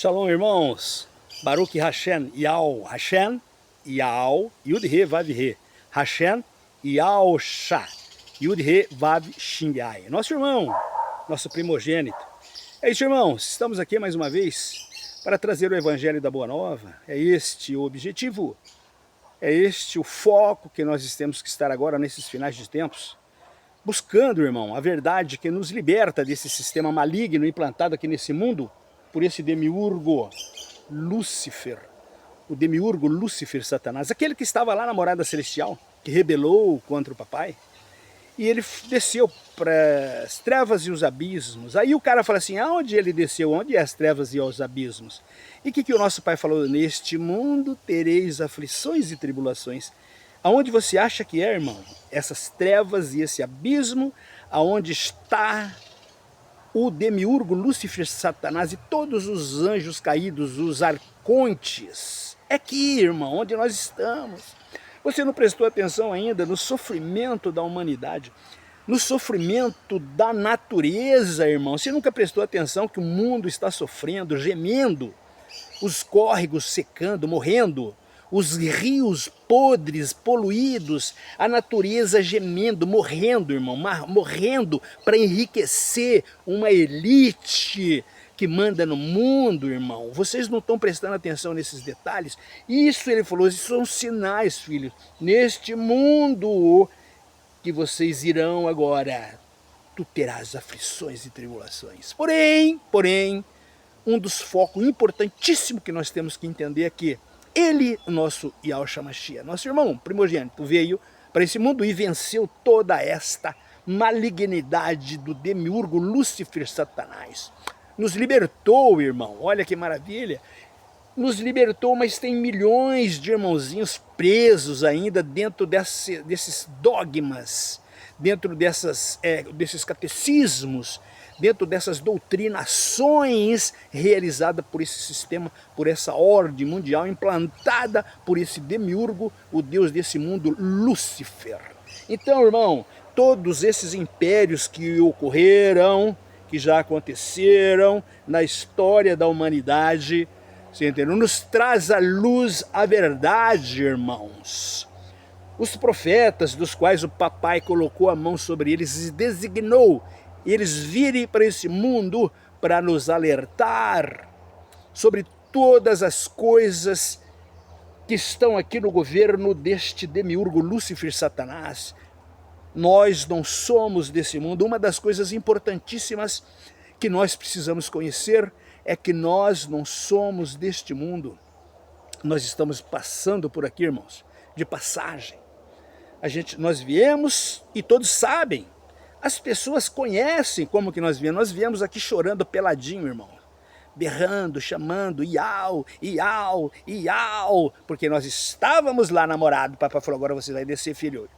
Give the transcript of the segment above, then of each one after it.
Shalom, irmãos. Baruch Hashem, Yao, Hashem, Yao, Yud-He, Vav-He. Hashem, Yao, Shah, Yud-He, Vav, Shin-Yai. Nosso irmão, nosso primogênito. É isso, irmãos. Estamos aqui mais uma vez para trazer o Evangelho da Boa Nova. É este o objetivo. É este o foco que nós temos que estar agora nesses finais de tempos. Buscando, irmão, a verdade que nos liberta desse sistema maligno implantado aqui nesse mundo por esse demiurgo Lúcifer, o demiurgo Lúcifer Satanás, aquele que estava lá na morada celestial, que rebelou contra o papai, e ele desceu para as trevas e os abismos. Aí o cara fala assim, aonde ele desceu? Onde é as trevas e os abismos? E o que o nosso pai falou? Neste mundo tereis aflições e tribulações. Aonde você acha que é, irmão? Essas trevas e esse abismo, aonde está o demiurgo Lúcifer Satanás e todos os anjos caídos, os arcontes. É aqui, irmão, onde nós estamos. Você não prestou atenção ainda no sofrimento da humanidade, no sofrimento da natureza, irmão. Você nunca prestou atenção que o mundo está sofrendo, gemendo, os córregos secando, morrendo, os rios podres, poluídos, a natureza gemendo, morrendo, irmão, morrendo para enriquecer uma elite que manda no mundo, irmão. Vocês não estão prestando atenção nesses detalhes? Isso ele falou, isso são sinais, filho. Neste mundo que vocês irão agora, tu terás aflições e tribulações. Porém, um dos focos importantíssimos que nós temos que entender é que ele, nosso Yahshua Mashiach, nosso irmão primogênito, veio para esse mundo e venceu toda esta malignidade do demiurgo Lúcifer Satanás. Nos libertou, irmão, olha que maravilha. Nos libertou, mas tem milhões de irmãozinhos presos ainda dentro desses dogmas, dentro desses catecismos, dentro dessas doutrinações realizadas por esse sistema, por essa ordem mundial implantada por esse demiurgo, o Deus desse mundo, Lúcifer. Então, irmão, todos esses impérios que ocorreram, que já aconteceram na história da humanidade, você entendeu? Nos traz à luz a verdade, irmãos. Os profetas, dos quais o papai colocou a mão sobre eles e designou eles virem para esse mundo para nos alertar sobre todas as coisas que estão aqui no governo deste demiurgo Lúcifer Satanás. Nós não somos desse mundo. Uma das coisas importantíssimas que nós precisamos conhecer é que nós não somos deste mundo. Nós estamos passando por aqui, irmãos, de passagem. Nós viemos e todos sabem. As pessoas conhecem como que nós viemos aqui chorando peladinho, irmão. Berrando, chamando, iau, iau, iau. Porque nós estávamos lá namorado. O papai falou, agora você vai descer, filho.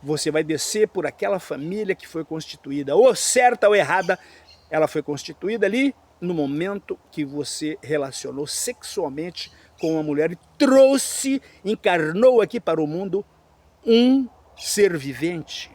Você vai descer por aquela família que foi constituída. Ou certa ou errada, ela foi constituída ali no momento que você relacionou sexualmente com uma mulher e encarnou aqui para o mundo um ser vivente.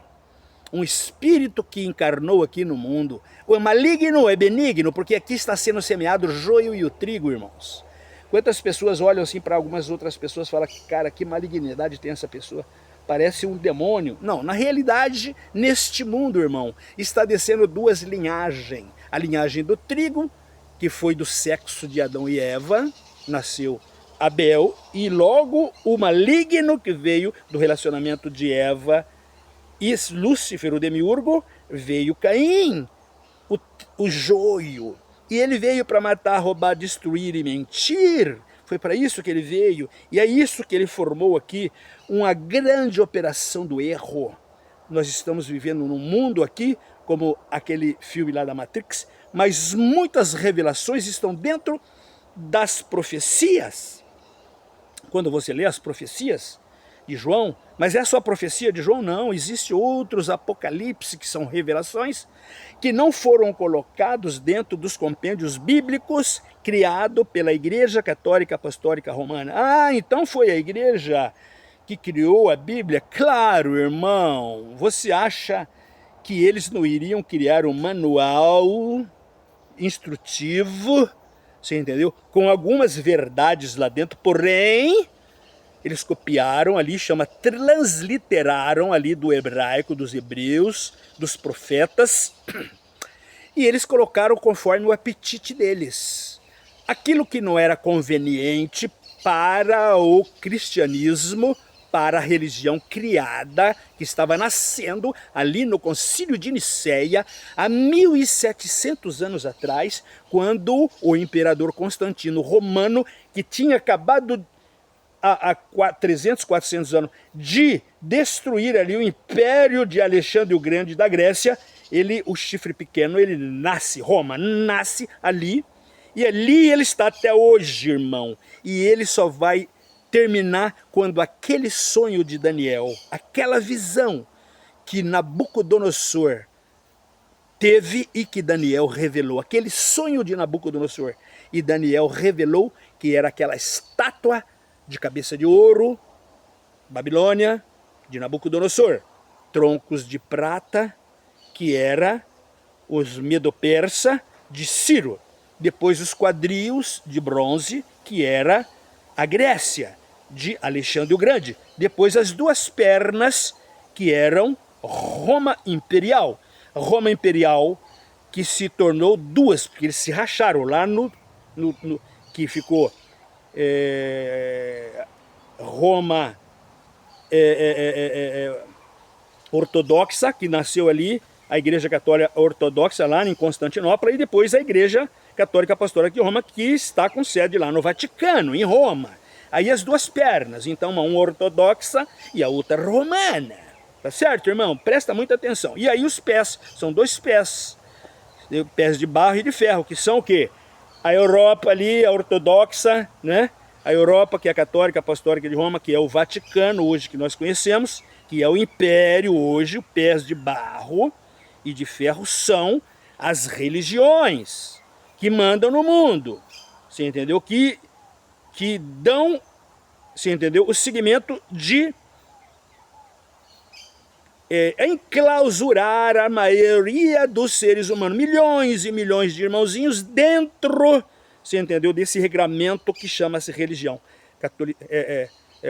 Um espírito que encarnou aqui no mundo. É maligno, é benigno, porque aqui está sendo semeado o joio e o trigo, irmãos. Quantas pessoas olham assim para algumas outras pessoas e falam, cara, que malignidade tem essa pessoa? Parece um demônio. Não, na realidade, neste mundo, irmão, está descendo duas linhagens. A linhagem do trigo, que foi do sexo de Adão e Eva, nasceu Abel, e logo o maligno que veio do relacionamento de Eva e Lúcifer, o demiurgo, veio Caim, o joio. E ele veio para matar, roubar, destruir e mentir. Foi para isso que ele veio. E é isso que ele formou aqui, uma grande operação do erro. Nós estamos vivendo num mundo aqui, como aquele filme lá da Matrix, mas muitas revelações estão dentro das profecias. Quando você lê as profecias de João, mas é só a profecia de João? Não, existem outros apocalipse que são revelações que não foram colocados dentro dos compêndios bíblicos criados pela Igreja Católica Apostólica Romana. Ah, então foi a igreja que criou a Bíblia? Claro, irmão, você acha que eles não iriam criar um manual instrutivo você entendeu? Com algumas verdades lá dentro, porém, eles copiaram ali, transliteraram ali do hebraico, dos hebreus, dos profetas, e eles colocaram conforme o apetite deles. Aquilo que não era conveniente para o cristianismo, para a religião criada, que estava nascendo ali no Concílio de Nicéia, há 1700 anos atrás, quando o imperador Constantino Romano, que tinha acabado há 300, 400 anos de destruir ali o império de Alexandre o Grande da Grécia, o chifre pequeno, ele nasce, Roma nasce ali, e ali ele está até hoje, irmão, e ele só vai terminar quando aquele sonho de Daniel, aquela visão que Nabucodonosor teve e que Daniel revelou, aquele sonho de Nabucodonosor, e Daniel revelou que era aquela estátua de cabeça de ouro, Babilônia, de Nabucodonosor, troncos de prata, que era os Medo-Persa de Ciro, depois os quadrios de bronze, que era a Grécia, de Alexandre o Grande, depois as duas pernas, que eram Roma Imperial. Roma Imperial que se tornou duas, porque eles se racharam lá que ficou Roma ortodoxa, que nasceu ali, a Igreja Católica Ortodoxa lá em Constantinopla, e depois a Igreja Católica Apostólica de Roma, que está com sede lá no Vaticano, em Roma. Aí as duas pernas, então uma ortodoxa e a outra romana. Tá certo, irmão? Presta muita atenção. E aí os pés, são dois pés, pés de barro e de ferro, que são o quê? A Europa ali, a ortodoxa, né? A Europa, que é a Católica Apostólica de Roma, que é o Vaticano hoje que nós conhecemos, que é o Império hoje, pés de barro e de ferro são as religiões que mandam no mundo, você entendeu? Que dão, você entendeu? O segmento de enclausurar a maioria dos seres humanos, milhões e milhões de irmãozinhos dentro, você entendeu? Desse regramento que chama-se religião.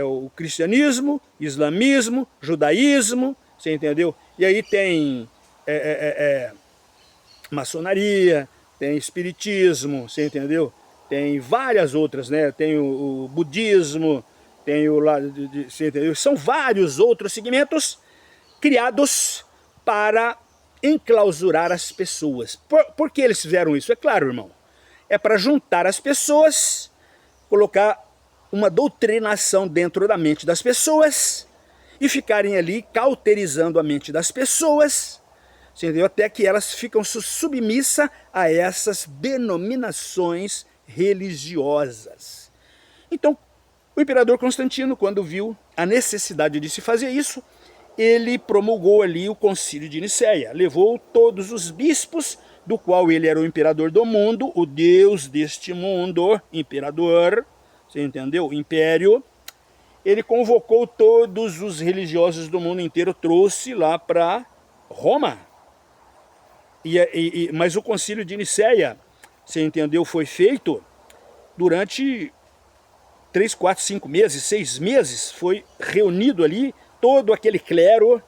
O cristianismo, islamismo, judaísmo, você entendeu? E aí tem maçonaria, tem espiritismo, você entendeu? Tem várias outras, né? Tem o budismo, tem o lado você entendeu? São vários outros segmentos criados para enclausurar as pessoas. Por que eles fizeram isso? É claro, irmão. É para juntar as pessoas, colocar uma doutrinação dentro da mente das pessoas e ficarem ali cauterizando a mente das pessoas, entendeu? Até que elas ficam submissas a essas denominações religiosas. Então, o imperador Constantino, quando viu a necessidade de se fazer isso, ele promulgou ali o Concílio de Nicéia, levou todos os bispos, do qual ele era o imperador do mundo, o Deus deste mundo, imperador, você entendeu? Império. Ele convocou todos os religiosos do mundo inteiro, trouxe lá para Roma. Mas o Concílio de Nicéia, você entendeu, foi feito durante 3, 4, 5 meses, 6 meses, foi reunido ali todo aquele clero,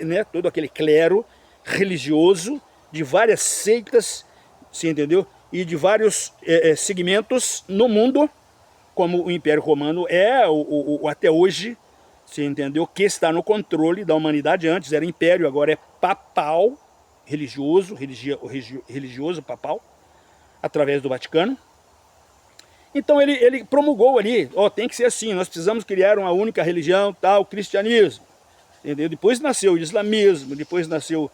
né, todo aquele clero religioso de várias seitas, você entendeu? E de vários segmentos no mundo, como o Império Romano é até hoje, você entendeu? Que está no controle da humanidade. Antes era império, agora é papal, religioso papal, através do Vaticano. Então ele promulgou ali, tem que ser assim, nós precisamos criar uma única religião, tal, o cristianismo. Entendeu? Depois nasceu o islamismo, depois nasceu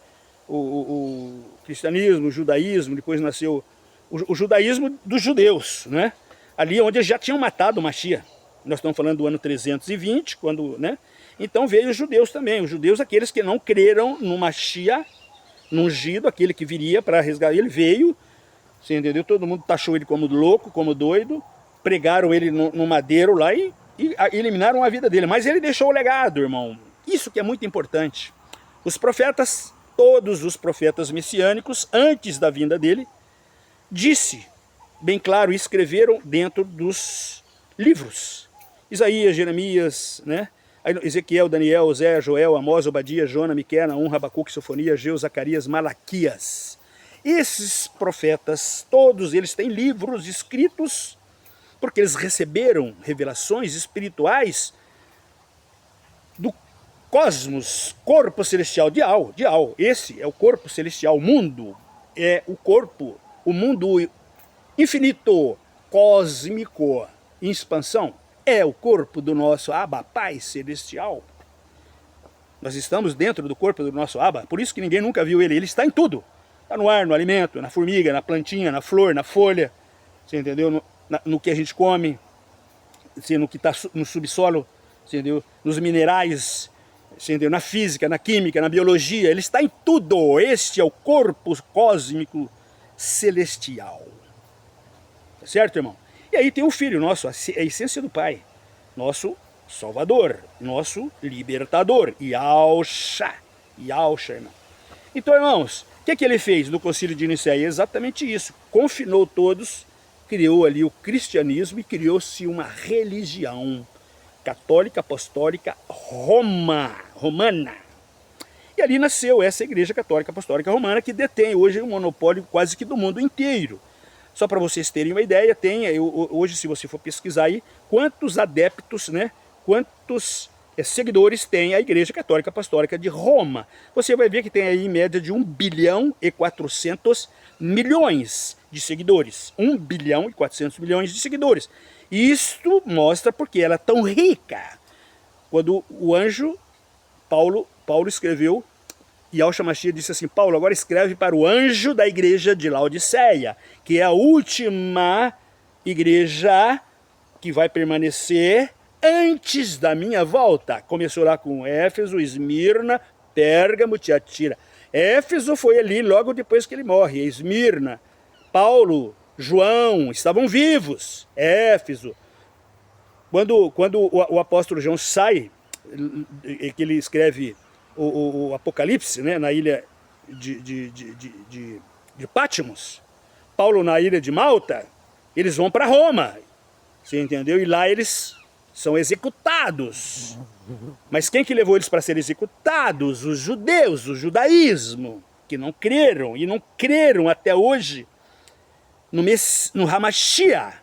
o cristianismo, o judaísmo, depois nasceu o judaísmo dos judeus, né? Ali onde eles já tinham matado o Mashiach. Nós estamos falando do ano 320, quando, né? Então veio os judeus também, os judeus aqueles que não creram no Mashiach, no ungido, aquele que viria para resgatar, ele veio, você entendeu? Todo mundo taxou ele como louco, como doido, pregaram ele no madeiro lá e eliminaram a vida dele. Mas ele deixou o legado, irmão. Isso que é muito importante. Os profetas, todos os profetas messiânicos, antes da vinda dele, disse bem claro, escreveram dentro dos livros. Isaías, Jeremias, né? Ezequiel, Daniel, Osé, Joel, Amós, Obadias, Jona, Miqueias, Naum, Habacuque, Sofonias, Ageu, Zacarias, Malaquias. Esses profetas, todos eles têm livros escritos porque eles receberam revelações espirituais do cosmos, corpo celestial, Dial. Esse é o corpo celestial, o mundo é o corpo, o mundo infinito, cósmico, em expansão, é o corpo do nosso Abba, Pai Celestial. Nós estamos dentro do corpo do nosso Abba, por isso que ninguém nunca viu ele. Ele está em tudo. Está no ar, no alimento, na formiga, na plantinha, na flor, na folha, você entendeu? No que a gente come, assim, no que está no subsolo, você entendeu? Nos minerais, você entendeu? Na física, na química, na biologia, ele está em tudo. Este é o corpo cósmico celestial. Tá certo, irmão? E aí tem o Filho nosso, a essência do Pai, nosso Salvador, nosso Libertador, Yahshua, irmão. Então, irmãos, o que ele fez no Concílio de Nicéia? Exatamente isso, confinou todos, criou ali o cristianismo e criou-se uma religião católica, apostólica, romana. E ali nasceu essa Igreja Católica Apostólica Romana, que detém hoje um monopólio quase que do mundo inteiro. Só para vocês terem uma ideia, tem hoje, se você for pesquisar aí, quantos adeptos, né, quantos seguidores tem a Igreja Católica Apostólica de Roma. Você vai ver que tem aí em média de 1 bilhão e 400 milhões de seguidores. 1 bilhão e 400 milhões de seguidores. Isto mostra porque ela é tão rica. Quando o anjo Paulo escreveu, Yahshua Mashiach disse assim: Paulo, agora escreve para o anjo da igreja de Laodiceia, que é a última igreja que vai permanecer antes da minha volta. Começou lá com Éfeso, Esmirna, Pérgamo, Tiatira. Éfeso foi ali logo depois que ele morre. Esmirna, Paulo, João estavam vivos. Éfeso. Quando o apóstolo João sai, que ele escreve o Apocalipse, né, na ilha de Patmos, Paulo na ilha de Malta, eles vão para Roma, você entendeu? E lá eles são executados. Mas quem que levou eles para serem executados? Os judeus, o judaísmo, que não creram, e não creram até hoje no Hamashiach,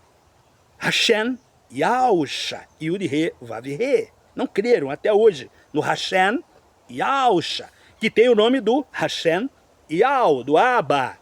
Hashem, Yahshua, Yud-He, Vav-He. Não creram até hoje no Hashem, Yahshua, que tem o nome do Hashem, Yah, do Abba.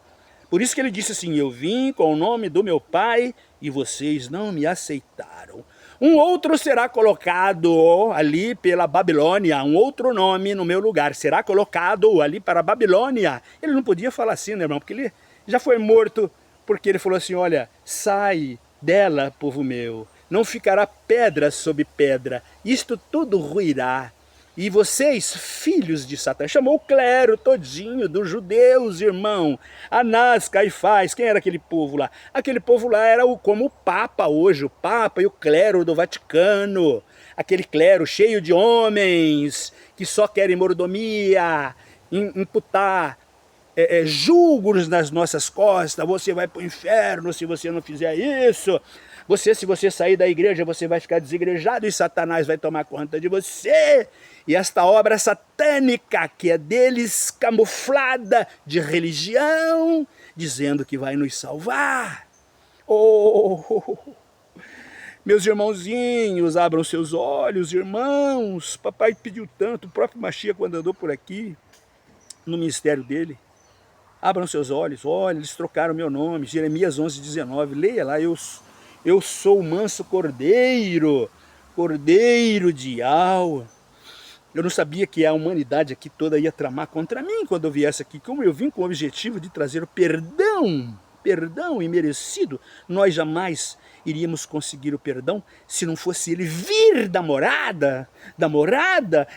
Por isso que ele disse assim: eu vim com o nome do meu Pai e vocês não me aceitaram. Um outro será colocado ali pela Babilônia, um outro nome no meu lugar será colocado ali para a Babilônia. Ele não podia falar assim, né, irmão? Porque ele já foi morto, porque ele falou assim: olha, sai dela, povo meu, não ficará pedra sobre pedra, isto tudo ruirá. E vocês, filhos de Satã, chamou o clero todinho dos judeus, irmão. Anás, Caifás, quem era aquele povo lá? Aquele povo lá era como o Papa hoje, o Papa e o clero do Vaticano. Aquele clero cheio de homens que só querem mordomia, imputar julgos nas nossas costas. Você vai para o inferno se você não fizer isso. Se você sair da igreja, você vai ficar desigrejado e Satanás vai tomar conta de você. E esta obra satânica, que é deles camuflada de religião, dizendo que vai nos salvar. Oh, meus irmãozinhos, abram seus olhos, irmãos. Papai pediu tanto, o próprio Mashiach, quando andou por aqui, no ministério dele. Abram seus olhos, olha, eles trocaram meu nome, Jeremias 11:19, leia lá, eu sou o manso cordeiro, cordeiro de Yahweh. Eu não sabia que a humanidade aqui toda ia tramar contra mim quando eu viesse aqui. Como eu vim com o objetivo de trazer o perdão imerecido, nós jamais iríamos conseguir o perdão se não fosse ele vir da morada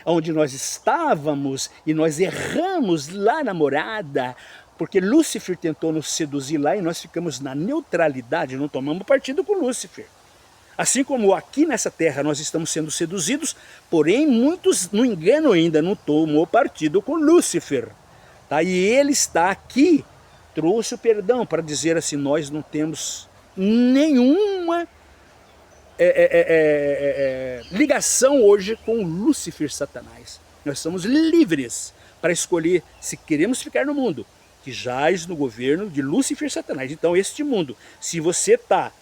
onde nós estávamos e nós erramos lá na morada. Porque Lúcifer tentou nos seduzir lá e nós ficamos na neutralidade, não tomamos partido com Lúcifer. Assim como aqui nessa terra nós estamos sendo seduzidos, porém muitos, no engano ainda, não tomou partido com Lúcifer. Tá? E ele está aqui, trouxe o perdão para dizer assim, nós não nenhuma ligação hoje com Lúcifer, Satanás. Nós somos livres para escolher se queremos ficar no mundo que jaz no governo de Lúcifer, Satanás. Então este mundo, se você está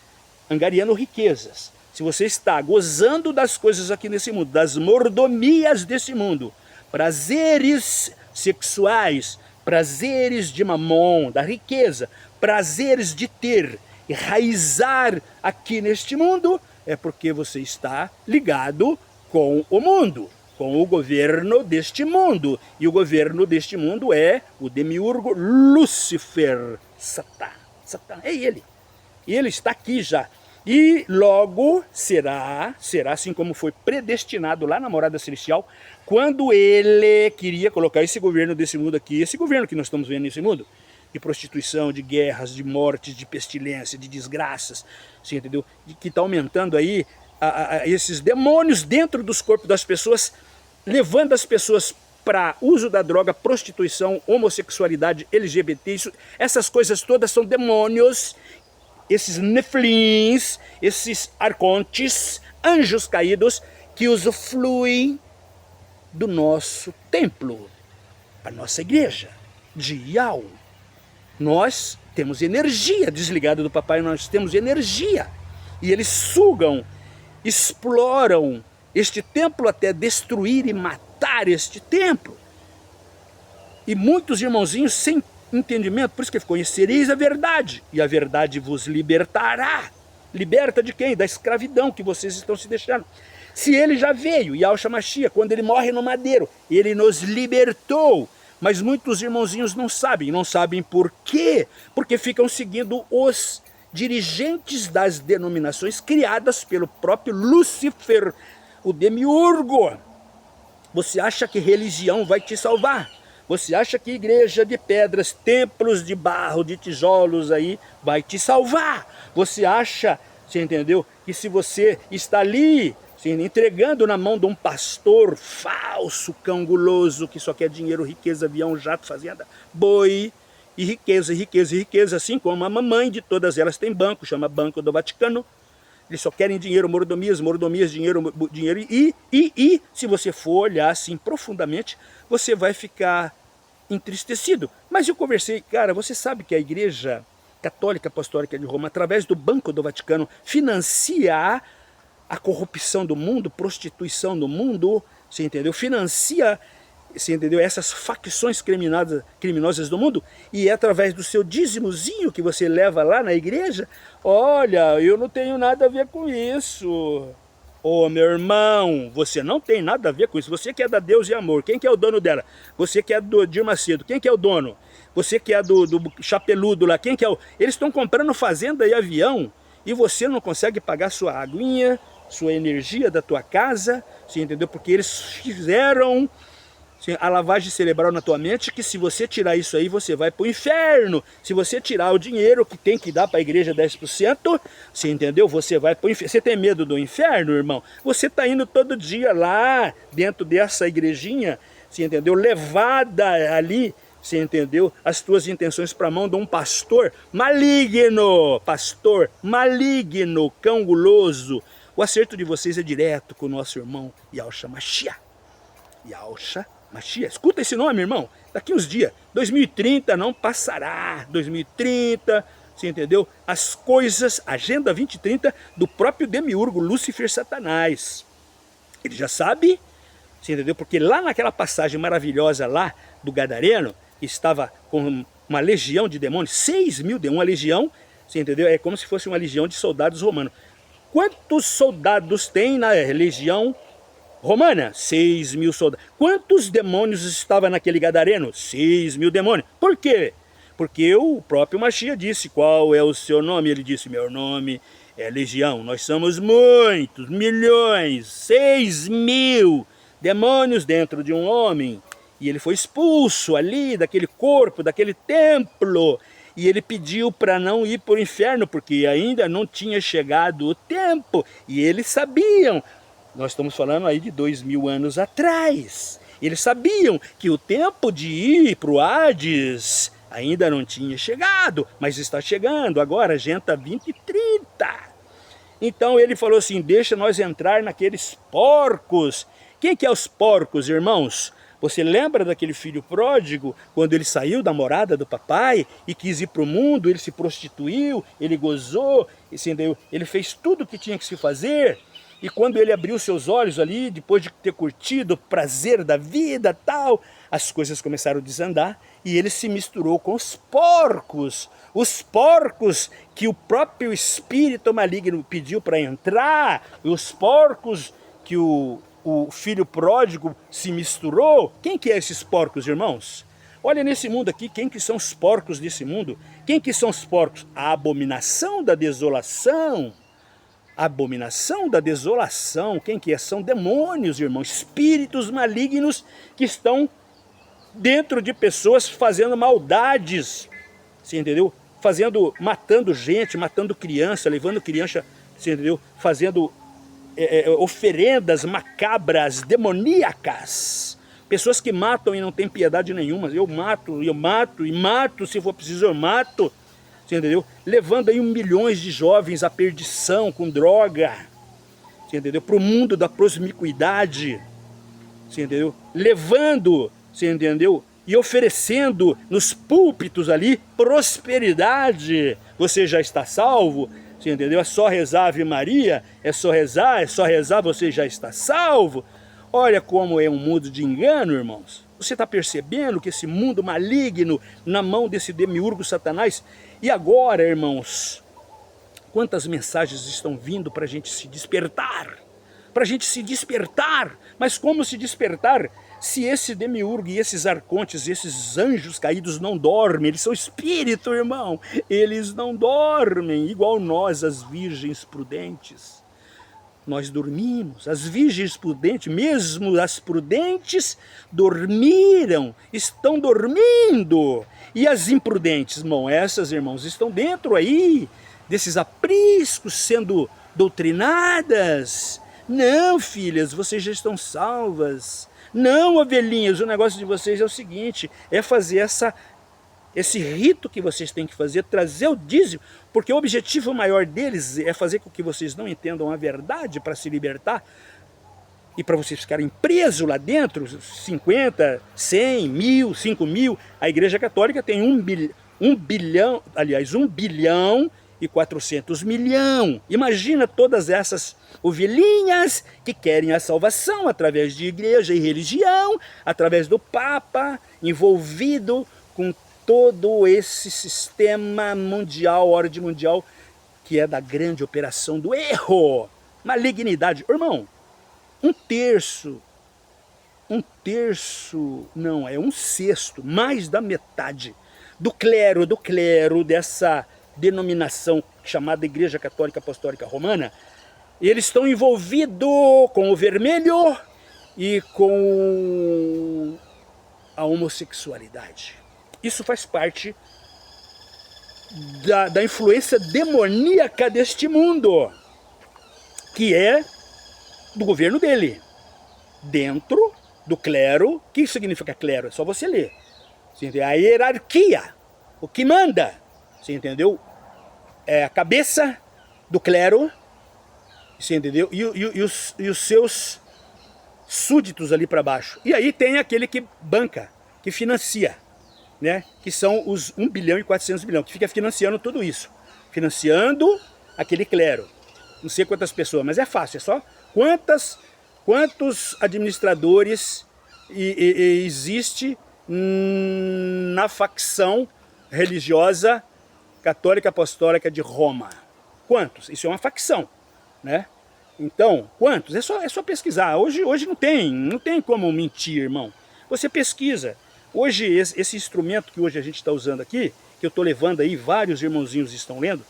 angariando riquezas, se você está gozando das coisas aqui nesse mundo, das mordomias desse mundo, prazeres sexuais, prazeres de mamon, da riqueza, prazeres de ter, enraizar aqui neste mundo, é porque você está ligado com o mundo, com o governo deste mundo. E o governo deste mundo é o demiurgo Lúcifer, Satã, é ele. E ele está aqui já. E logo será assim como foi predestinado lá na morada celestial, quando ele queria colocar esse governo desse mundo aqui, esse governo que nós estamos vendo nesse mundo, de prostituição, de guerras, de mortes, de pestilência, de desgraças, você entendeu? Que está aumentando aí esses demônios dentro dos corpos das pessoas, levando as pessoas para uso da droga, prostituição, homossexualidade, LGBT, essas coisas todas são demônios. Esses neflins, esses arcontes, anjos caídos, que usufruem do nosso templo, a nossa igreja de Yaw. Nós temos energia, desligado do papai, nós temos energia. E eles sugam, exploram este templo até destruir e matar este templo. E muitos irmãozinhos sem entendimento, por isso que conhecereis a verdade, e a verdade vos libertará. Liberta de quem? Da escravidão que vocês estão se deixando. Se ele já veio, Yahshua Mashiach, quando ele morre no madeiro, ele nos libertou. Mas muitos irmãozinhos não sabem por quê? Porque ficam seguindo os dirigentes das denominações criadas pelo próprio Lúcifer, o demiurgo. Você acha que religião vai te salvar? Você acha que igreja de pedras, templos de barro, de tijolos aí, vai te salvar? Você acha, você entendeu, que se você está ali, assim, entregando na mão de um pastor falso, cão guloso, que só quer dinheiro, riqueza, avião, jato, fazenda, boi, e riqueza, riqueza, riqueza, assim como a mamãe de todas elas tem banco, chama Banco do Vaticano. Eles só querem dinheiro, mordomias, mordomias, dinheiro, dinheiro. E se você for olhar assim profundamente, você vai ficar entristecido. Mas eu conversei, cara, você sabe que a Igreja Católica Apostólica de Roma, através do Banco do Vaticano, financia a corrupção do mundo, prostituição do mundo, você entendeu? Financia, você entendeu? Essas facções criminosas do mundo, e é através do seu dízimozinho que você leva lá na igreja. Olha, eu não tenho nada a ver com isso. Ô, meu irmão, você não tem nada a ver com isso. Você que é da Deus e Amor, quem que é o dono dela? Você que é do Edir Macedo, quem que é o dono? Você que é do Chapeludo lá, quem que é o... Eles estão comprando fazenda e avião, e você não consegue pagar sua aguinha, sua energia da tua casa, você entendeu? Porque eles fizeram a lavagem cerebral na tua mente, que se você tirar isso aí, você vai para o inferno. Se você tirar o dinheiro que tem que dar para a igreja 10%, você entendeu? Você vai para o inferno. Você tem medo do inferno, irmão? Você está indo todo dia lá, dentro dessa igrejinha, você entendeu? Levada ali, você entendeu? As tuas intenções para a mão de um pastor maligno, cão guloso. O acerto de vocês é direto com o nosso irmão Yahshua Mashiach. Yahshua Mashiach, escuta esse nome, irmão, daqui uns dias, 2030 não passará, 2030, você entendeu? As coisas, Agenda 2030 do próprio demiurgo Lúcifer Satanás. Ele já sabe, você entendeu? Porque lá naquela passagem maravilhosa lá do Gadareno, estava com uma legião de demônios, 6.000 demônios, uma legião, você entendeu? É como se fosse uma legião de soldados romanos. Quantos soldados tem na legião romana? 6.000 soldados. Quantos demônios estavam naquele Gadareno? 6.000 demônios. Por quê? Porque o próprio Mashiach disse, qual é o seu nome? Ele disse, meu nome é Legião. Nós somos muitos, milhões, 6.000 demônios dentro de um homem. E ele foi expulso ali daquele corpo, daquele templo. E ele pediu para não ir para o inferno, porque ainda não tinha chegado o tempo. E eles sabiam. Nós estamos falando aí de 2.000 anos atrás. Eles sabiam que o tempo de ir para o Hades Ainda não tinha chegado, mas está chegando agora, agenda 2030. Então ele falou assim, deixa nós entrar naqueles porcos. Quem que é os porcos, irmãos? Você lembra daquele filho pródigo, quando ele saiu da morada do papai e quis ir para o mundo, ele se prostituiu, ele gozou, entendeu? Ele fez tudo o que tinha que se fazer. E quando ele abriu seus olhos ali, depois de ter curtido o prazer da vida tal, as coisas começaram a desandar e ele se misturou com os porcos que o próprio espírito maligno pediu para entrar, e os porcos que o filho pródigo se misturou. Quem que é esses porcos, irmãos? Olha nesse mundo aqui, quem que são os porcos desse mundo? Quem que são os porcos? A abominação da desolação. A abominação da desolação, quem que é? São demônios, irmãos, espíritos malignos que estão dentro de pessoas fazendo maldades, você entendeu? Matando gente, matando criança, levando criança, você entendeu? Fazendo oferendas macabras, demoníacas. Pessoas que matam e não têm piedade nenhuma. Eu mato, e mato, se for preciso eu mato. Você entendeu? Levando aí milhões de jovens à perdição com droga. Você entendeu? Para o mundo da promiscuidade. Você entendeu? Levando, você entendeu? E oferecendo nos púlpitos ali prosperidade. Você já está salvo? Você entendeu? É só rezar Ave Maria, é só rezar, você já está salvo. Olha como é um mundo de engano, irmãos. Você está percebendo que esse mundo maligno na mão desse demiurgo Satanás? E agora, irmãos, quantas mensagens estão vindo para a gente se despertar? Para a gente se despertar. Mas como se despertar se esse demiurgo e esses arcontes, esses anjos caídos não dormem? Eles são espírito, irmão. Eles não dormem, igual nós, as virgens prudentes. Nós dormimos, as virgens prudentes, mesmo as prudentes, dormiram, estão dormindo. E as imprudentes, irmão, essas, irmãos, estão dentro aí, desses apriscos, sendo doutrinadas. Não, filhas, vocês já estão salvas. Não, ovelhinhas, o negócio de vocês é o seguinte, é fazer esse rito que vocês têm que fazer, trazer o dízimo, porque o objetivo maior deles é fazer com que vocês não entendam a verdade para se libertar e para vocês ficarem presos lá dentro, 50, 100, 1000, 5 mil. A Igreja Católica tem 1 bilhão e 400 milhões. Imagina todas essas ovelhinhas que querem a salvação através de igreja e religião, através do Papa, envolvido com todo esse sistema mundial, ordem mundial, que é da grande operação do erro, malignidade. Irmão, um terço, não, é 1/6, mais da metade do clero dessa denominação chamada Igreja Católica Apostólica Romana, eles estão envolvidos com o vermelho e com a homossexualidade. Isso faz parte da influência demoníaca deste mundo, que é do governo dele, dentro do clero. O que significa clero? É só você ler. Você entendeu? A hierarquia, o que manda, você entendeu? É a cabeça do clero, você entendeu? E os seus súditos ali para baixo. E aí tem aquele que banca, que financia, né? Que são os 1 bilhão e 400 milhões, que fica financiando tudo isso. Financiando aquele clero. Não sei quantas pessoas, mas é fácil, é só quantos administradores existe na facção religiosa católica apostólica de Roma. Quantos? Isso é uma facção, né? Então, quantos? É só pesquisar. Hoje não tem como mentir, irmão. Você pesquisa. Hoje, esse instrumento que hoje a gente está usando aqui, que eu estou levando aí, vários irmãozinhos estão lendo,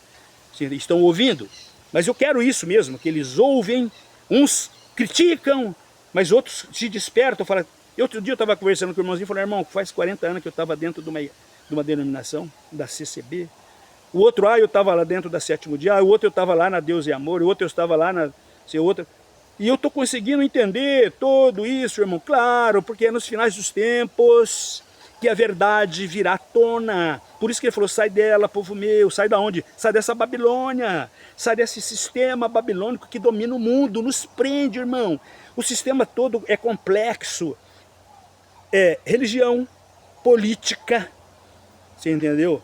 estão ouvindo, mas eu quero isso mesmo, que eles ouvem, uns criticam, mas outros se despertam. Falam. Outro dia eu estava conversando com o irmãozinho e falei, irmão, faz 40 anos que eu estava dentro de uma denominação, da CCB. O outro, eu estava lá dentro da Sétimo Dia, o outro eu estava lá na Deus e Amor, o outro eu estava lá na... E eu estou conseguindo entender tudo isso, irmão, claro, porque é nos finais dos tempos que a verdade virá à tona. Por isso que ele falou, sai dela, povo meu, sai da onde? Sai dessa Babilônia, sai desse sistema babilônico que domina o mundo, nos prende, irmão. O sistema todo é complexo, é religião, política, você entendeu?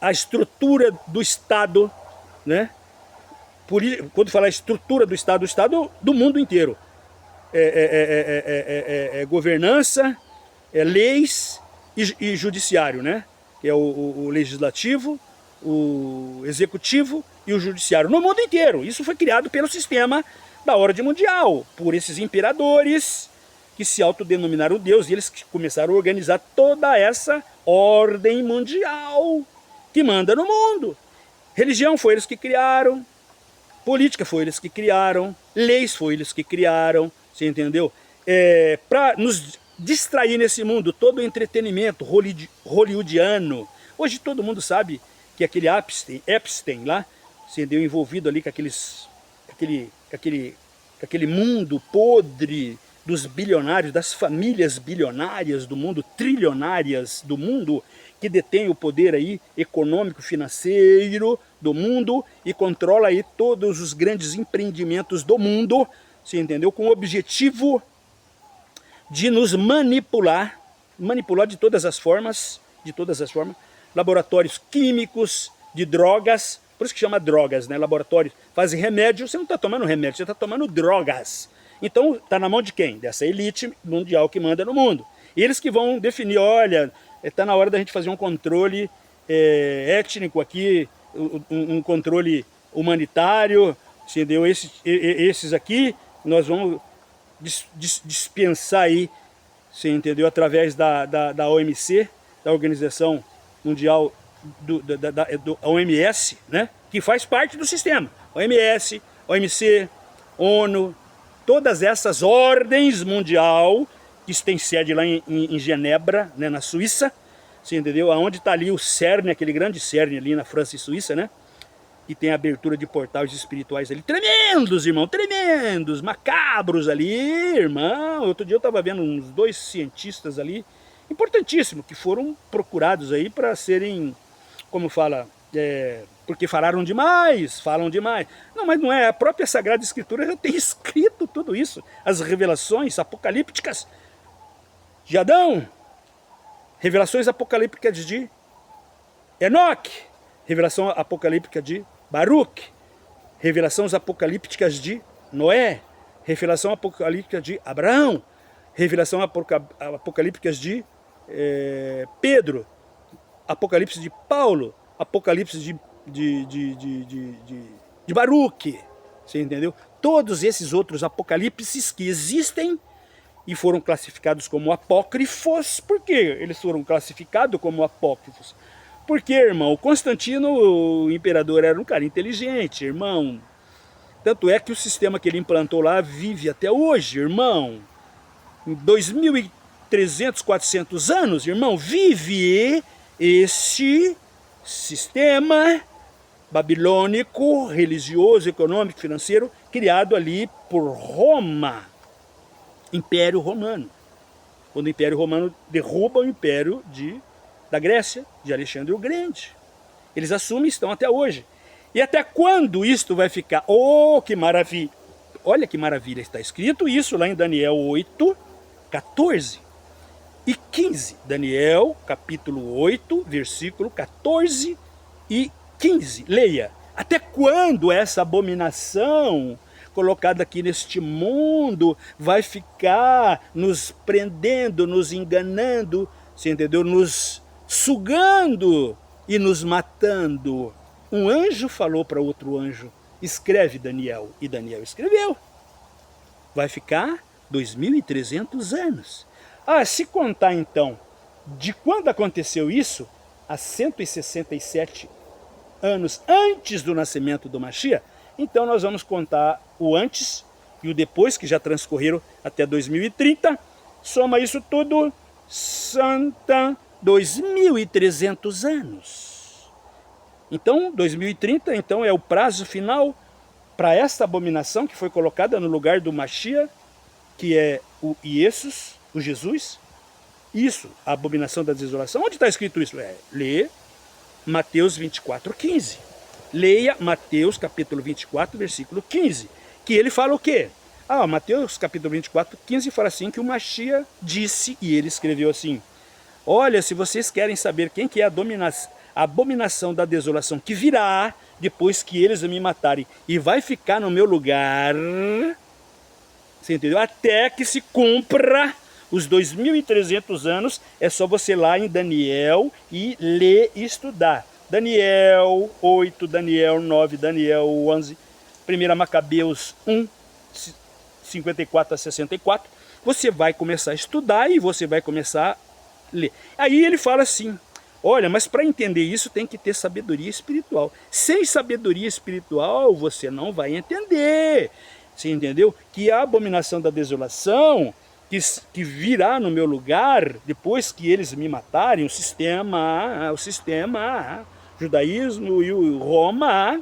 A estrutura do Estado, né? Quando falar estrutura do Estado do mundo inteiro. Governança, leis e judiciário, né? Que é o legislativo, o executivo e o judiciário. No mundo inteiro. Isso foi criado pelo sistema da ordem mundial, por esses imperadores que se autodenominaram Deus, e eles que começaram a organizar toda essa ordem mundial que manda no mundo. Religião foi eles que criaram, política foi eles que criaram, leis foi eles que criaram, você entendeu? Para nos distrair nesse mundo, todo o entretenimento hollywoodiano. Hoje todo mundo sabe que aquele Epstein lá, se deu envolvido ali com aquele mundo podre dos bilionários, das famílias bilionárias do mundo, trilionárias do mundo, que detém o poder aí econômico, financeiro do mundo e controla aí todos os grandes empreendimentos do mundo, você entendeu? Com o objetivo de nos manipular de todas as formas, laboratórios químicos, de drogas, por isso que chama drogas, né? Laboratórios fazem remédio, você não está tomando remédio, você está tomando drogas. Então está na mão de quem? Dessa elite mundial que manda no mundo. E eles que vão definir, olha, está na hora da gente fazer um controle étnico aqui, um controle humanitário, entendeu? Esses aqui nós vamos dispensar aí, você entendeu? Através da OMC, da Organização Mundial do OMS, né? Que faz parte do sistema. OMS, OMC, ONU, todas essas ordens mundial que tem sede lá em Genebra, né, na Suíça, você entendeu? Onde está ali o CERN, aquele grande CERN ali na França e Suíça, né? Que tem abertura de portais espirituais ali, tremendos, irmão, tremendos, macabros ali, irmão. Outro dia eu estava vendo uns 2 cientistas ali, importantíssimos, que foram procurados aí para serem, como fala, porque falam demais. Não, mas não é, a própria Sagrada Escritura já tem escrito tudo isso, as revelações apocalípticas de Adão, revelações apocalípticas de Enoque, revelação apocalíptica de Baruque, revelações apocalípticas de Noé, revelação apocalíptica de Abraão, revelação apocalípticas de Pedro, apocalipse de Paulo, apocalipse de Baruque, você entendeu? Todos esses outros apocalipses que existem e foram classificados como apócrifos. Por que eles foram classificados como apócrifos? Porque, irmão, Constantino, o imperador, era um cara inteligente, irmão. Tanto é que o sistema que ele implantou lá vive até hoje, irmão. Em 2.300, 400 anos, irmão, vive esse sistema babilônico, religioso, econômico, financeiro, criado ali por Roma, Império Romano. Quando o Império Romano derruba o Império da Grécia, de Alexandre o Grande. Eles assumem e estão até hoje. E até quando isto vai ficar? Oh, que maravilha! Olha que maravilha, está escrito isso lá em Daniel 8, 14 e 15. Daniel, capítulo 8, versículo 14 e 15. Leia. Até quando essa abominação colocada aqui neste mundo vai ficar nos prendendo, nos enganando, você entendeu? Nos sugando e nos matando. Um anjo falou para outro anjo, escreve Daniel, e Daniel escreveu. Vai ficar 2.300 anos. Se contar então de quando aconteceu isso, há 167 anos antes do nascimento do Mashiach, então nós vamos contar o antes e o depois, que já transcorreram até 2030, soma isso tudo, santa 2.300 anos. Então, 2030 então, é o prazo final para esta abominação que foi colocada no lugar do Mashiach, que é o Jesus, Isso, a abominação da desolação. Onde está escrito isso? Lê Mateus 24:15. Leia Mateus capítulo 24, versículo 15. Que ele fala o quê? Mateus capítulo 24, 15 fala assim, que o Machia disse, e ele escreveu assim: olha, se vocês querem saber quem que é a abominação da desolação que virá depois que eles me matarem e vai ficar no meu lugar, você entendeu? Até que se cumpra os 2.300 anos, é só você ir lá em Daniel e ler e estudar. Daniel 8, Daniel 9, Daniel 11, 1 Macabeus 1, 54 a 64. Você vai começar a estudar e você vai começar a ler. Aí ele fala assim, olha, mas para entender isso tem que ter sabedoria espiritual. Sem sabedoria espiritual você não vai entender. Você entendeu? Que a abominação da desolação que virá no meu lugar, depois que eles me matarem, o sistema, judaísmo e o Roma,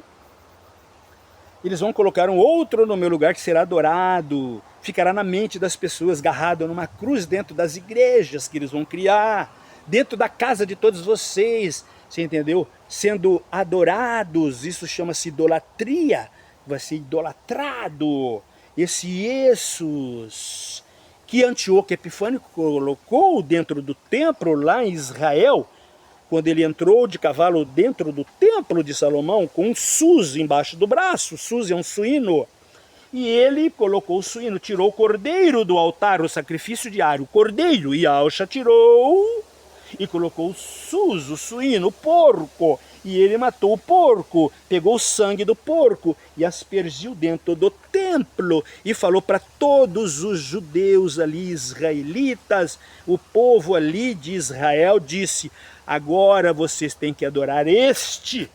eles vão colocar um outro no meu lugar que será adorado, ficará na mente das pessoas, agarrado numa cruz dentro das igrejas que eles vão criar, dentro da casa de todos vocês, você entendeu? Sendo adorados, isso chama-se idolatria, vai ser idolatrado. Esse Jesus que Antíoco Epifânio colocou dentro do templo lá em Israel, quando ele entrou de cavalo dentro do templo de Salomão, com um sus embaixo do braço. Sus é um suíno. E ele colocou o suíno, tirou o cordeiro do altar, o sacrifício diário, o cordeiro, e Alcha tirou e colocou o sus, o suíno, o porco. E ele matou o porco, pegou o sangue do porco e aspergiu dentro do templo. E falou para todos os judeus ali, israelitas, o povo ali de Israel, disse: agora vocês têm que adorar este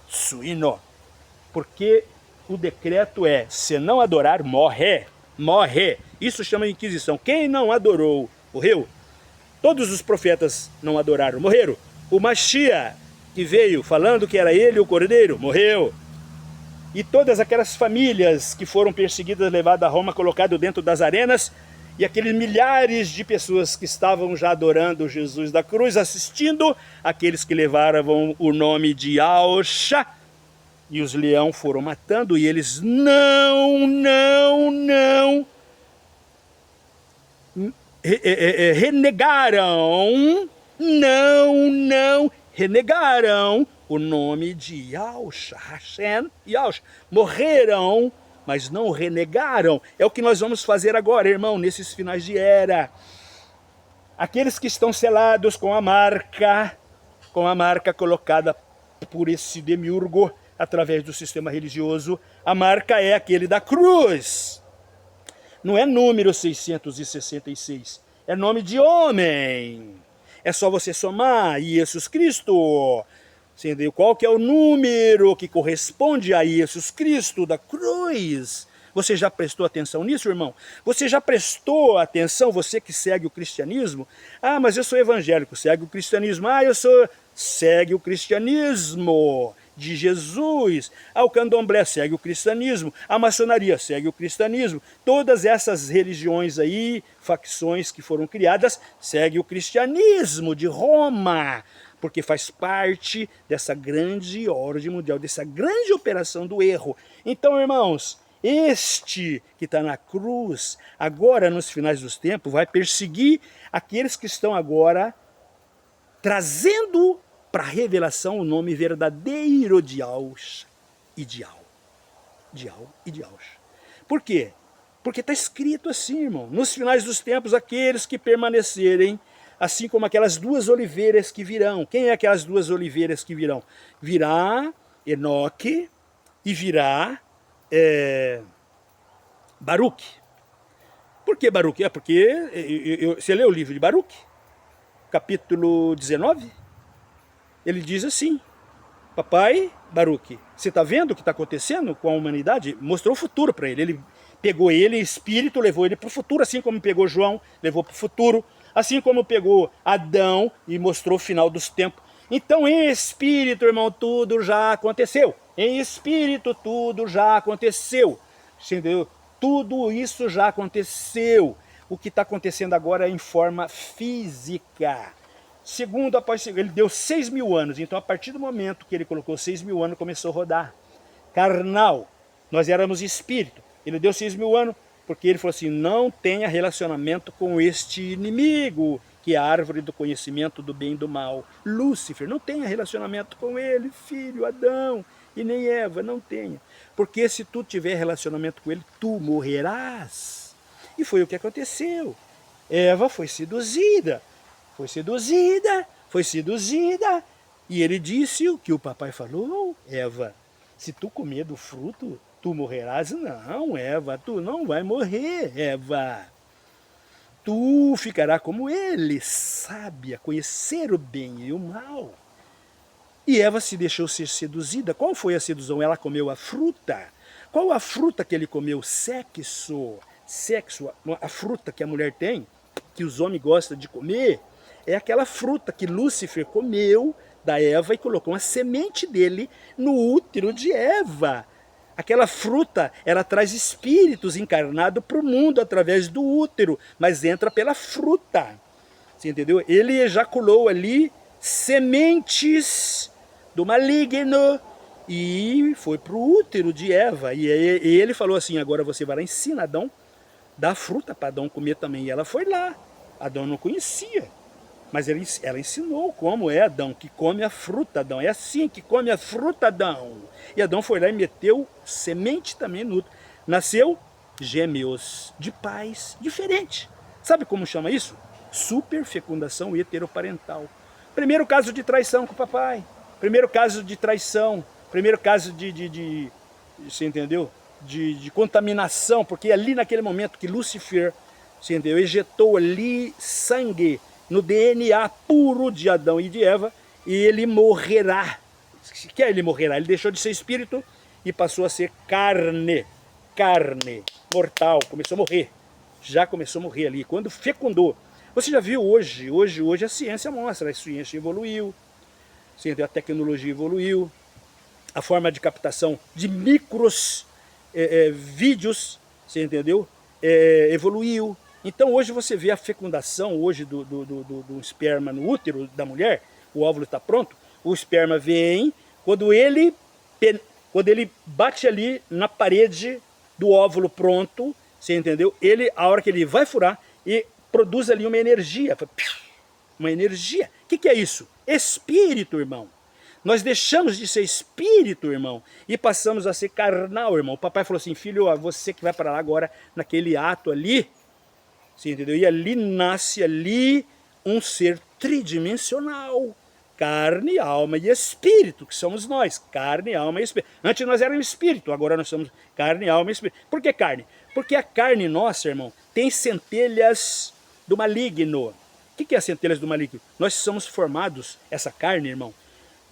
suíno, porque o decreto é, se não adorar, morre, morre. Isso chama de Inquisição. Quem não adorou, morreu. Todos os profetas não adoraram, morreram. O Machia, que veio falando que era ele o cordeiro, morreu. E todas aquelas famílias que foram perseguidas, levadas a Roma, colocadas dentro das arenas, e aqueles milhares de pessoas que estavam já adorando Jesus da cruz, assistindo, aqueles que levaram o nome de Alcha, e os leões foram matando, e eles renegaram o nome de Yahshua, Hashem e Yahshua. Morreram, mas não renegaram. É o que nós vamos fazer agora, irmão, nesses finais de era. Aqueles que estão selados com a marca colocada por esse demiurgo através do sistema religioso, a marca é aquele da cruz. Não é número 666, é nome de homem. É só você somar Jesus Cristo. Entendeu? Qual que é o número que corresponde a Jesus Cristo da cruz? Você já prestou atenção nisso, irmão? Você já prestou atenção, você que segue o cristianismo? Ah, mas eu sou evangélico, segue o cristianismo. Ah, segue o cristianismo de Jesus. Ah, o candomblé segue o cristianismo. A maçonaria segue o cristianismo. Todas essas religiões aí, facções que foram criadas, seguem o cristianismo de Roma, porque faz parte dessa grande ordem mundial, dessa grande operação do erro. Então, irmãos, este que está na cruz, agora nos finais dos tempos, vai perseguir aqueles que estão agora trazendo para a revelação o nome verdadeiro de Yahshua e de Yahshua. Por quê? Porque está escrito assim, irmão, nos finais dos tempos, aqueles que permanecerem, assim como aquelas duas oliveiras que virão. Quem é aquelas duas oliveiras que virão? Virá Enoque e virá Baruque. Por que Baruque? É porque você lê o livro de Baruque, capítulo 19, ele diz assim: papai Baruque, você está vendo o que está acontecendo com a humanidade? Mostrou o futuro para ele. Ele pegou ele, espírito, levou ele para o futuro, assim como pegou João, levou para o futuro, assim como pegou Adão e mostrou o final dos tempos. Então, em espírito, irmão, tudo já aconteceu. Em espírito, tudo já aconteceu. Entendeu? Tudo isso já aconteceu. O que está acontecendo agora é em forma física. Segundo, após ele deu 6.000 anos. Então, a partir do momento que ele colocou 6.000 anos, começou a rodar. Carnal. Nós éramos espírito. Ele deu 6.000 anos, porque ele falou assim, não tenha relacionamento com este inimigo, que é a árvore do conhecimento do bem e do mal. Lúcifer, não tenha relacionamento com ele, filho, Adão, e nem Eva, não tenha. Porque se tu tiver relacionamento com ele, tu morrerás. E foi o que aconteceu. Eva foi seduzida, e ele disse o que o papai falou, Eva, se tu comer do fruto, tu morrerás. Não, Eva, tu não vai morrer, Eva. Tu ficará como ele, sábia, conhecer o bem e o mal. E Eva se deixou ser seduzida. Qual foi a sedução? Ela comeu a fruta. Qual a fruta que ele comeu? Sexo. Sexo, a fruta que a mulher tem, que os homens gostam de comer, é aquela fruta que Lúcifer comeu da Eva e colocou uma semente dele no útero de Eva. Aquela fruta, ela traz espíritos encarnados para o mundo através do útero, mas entra pela fruta. Você entendeu? Ele ejaculou ali sementes do maligno e foi para o útero de Eva. E ele falou assim, agora você vai lá, ensina Adão, dá fruta para Adão comer também. E ela foi lá. Adão não conhecia. Mas ela ensinou como é Adão, que come a fruta, Adão. É assim que come a fruta, Adão. E Adão foi lá e meteu semente também no útero. Nasceu gêmeos de pais diferentes. Sabe como chama isso? Superfecundação heteroparental. Primeiro caso de traição com o papai. Primeiro caso de traição. Primeiro caso de você entendeu? De contaminação. Porque ali naquele momento que Lúcifer, você entendeu? Ejetou ali sangue no DNA puro de Adão e de Eva, e ele morrerá. Que ele morrerá? Ele deixou de ser espírito e passou a ser carne. Carne, mortal, começou a morrer. Já começou a morrer ali. Quando fecundou. Você já viu hoje a ciência mostra, a ciência evoluiu, a tecnologia evoluiu, a forma de captação de micros vídeos, você entendeu? Evoluiu. Então hoje você vê a fecundação hoje do esperma no útero da mulher, o óvulo está pronto, o esperma vem, quando ele bate ali na parede do óvulo pronto, você entendeu? A hora que ele vai furar, e produz ali uma energia. Uma energia. O que é isso? Espírito, irmão. Nós deixamos de ser espírito, irmão, e passamos a ser carnal, irmão. O papai falou assim, filho, você que vai para lá agora, naquele ato ali, você entendeu? E ali nasce um ser tridimensional. Carne, alma e espírito, que somos nós. Carne, alma e espírito. Antes nós éramos espírito, agora nós somos carne, alma e espírito. Por que carne? Porque a carne nossa, irmão, tem centelhas do maligno. O que é as centelhas do maligno? Nós somos formados, essa carne, irmão,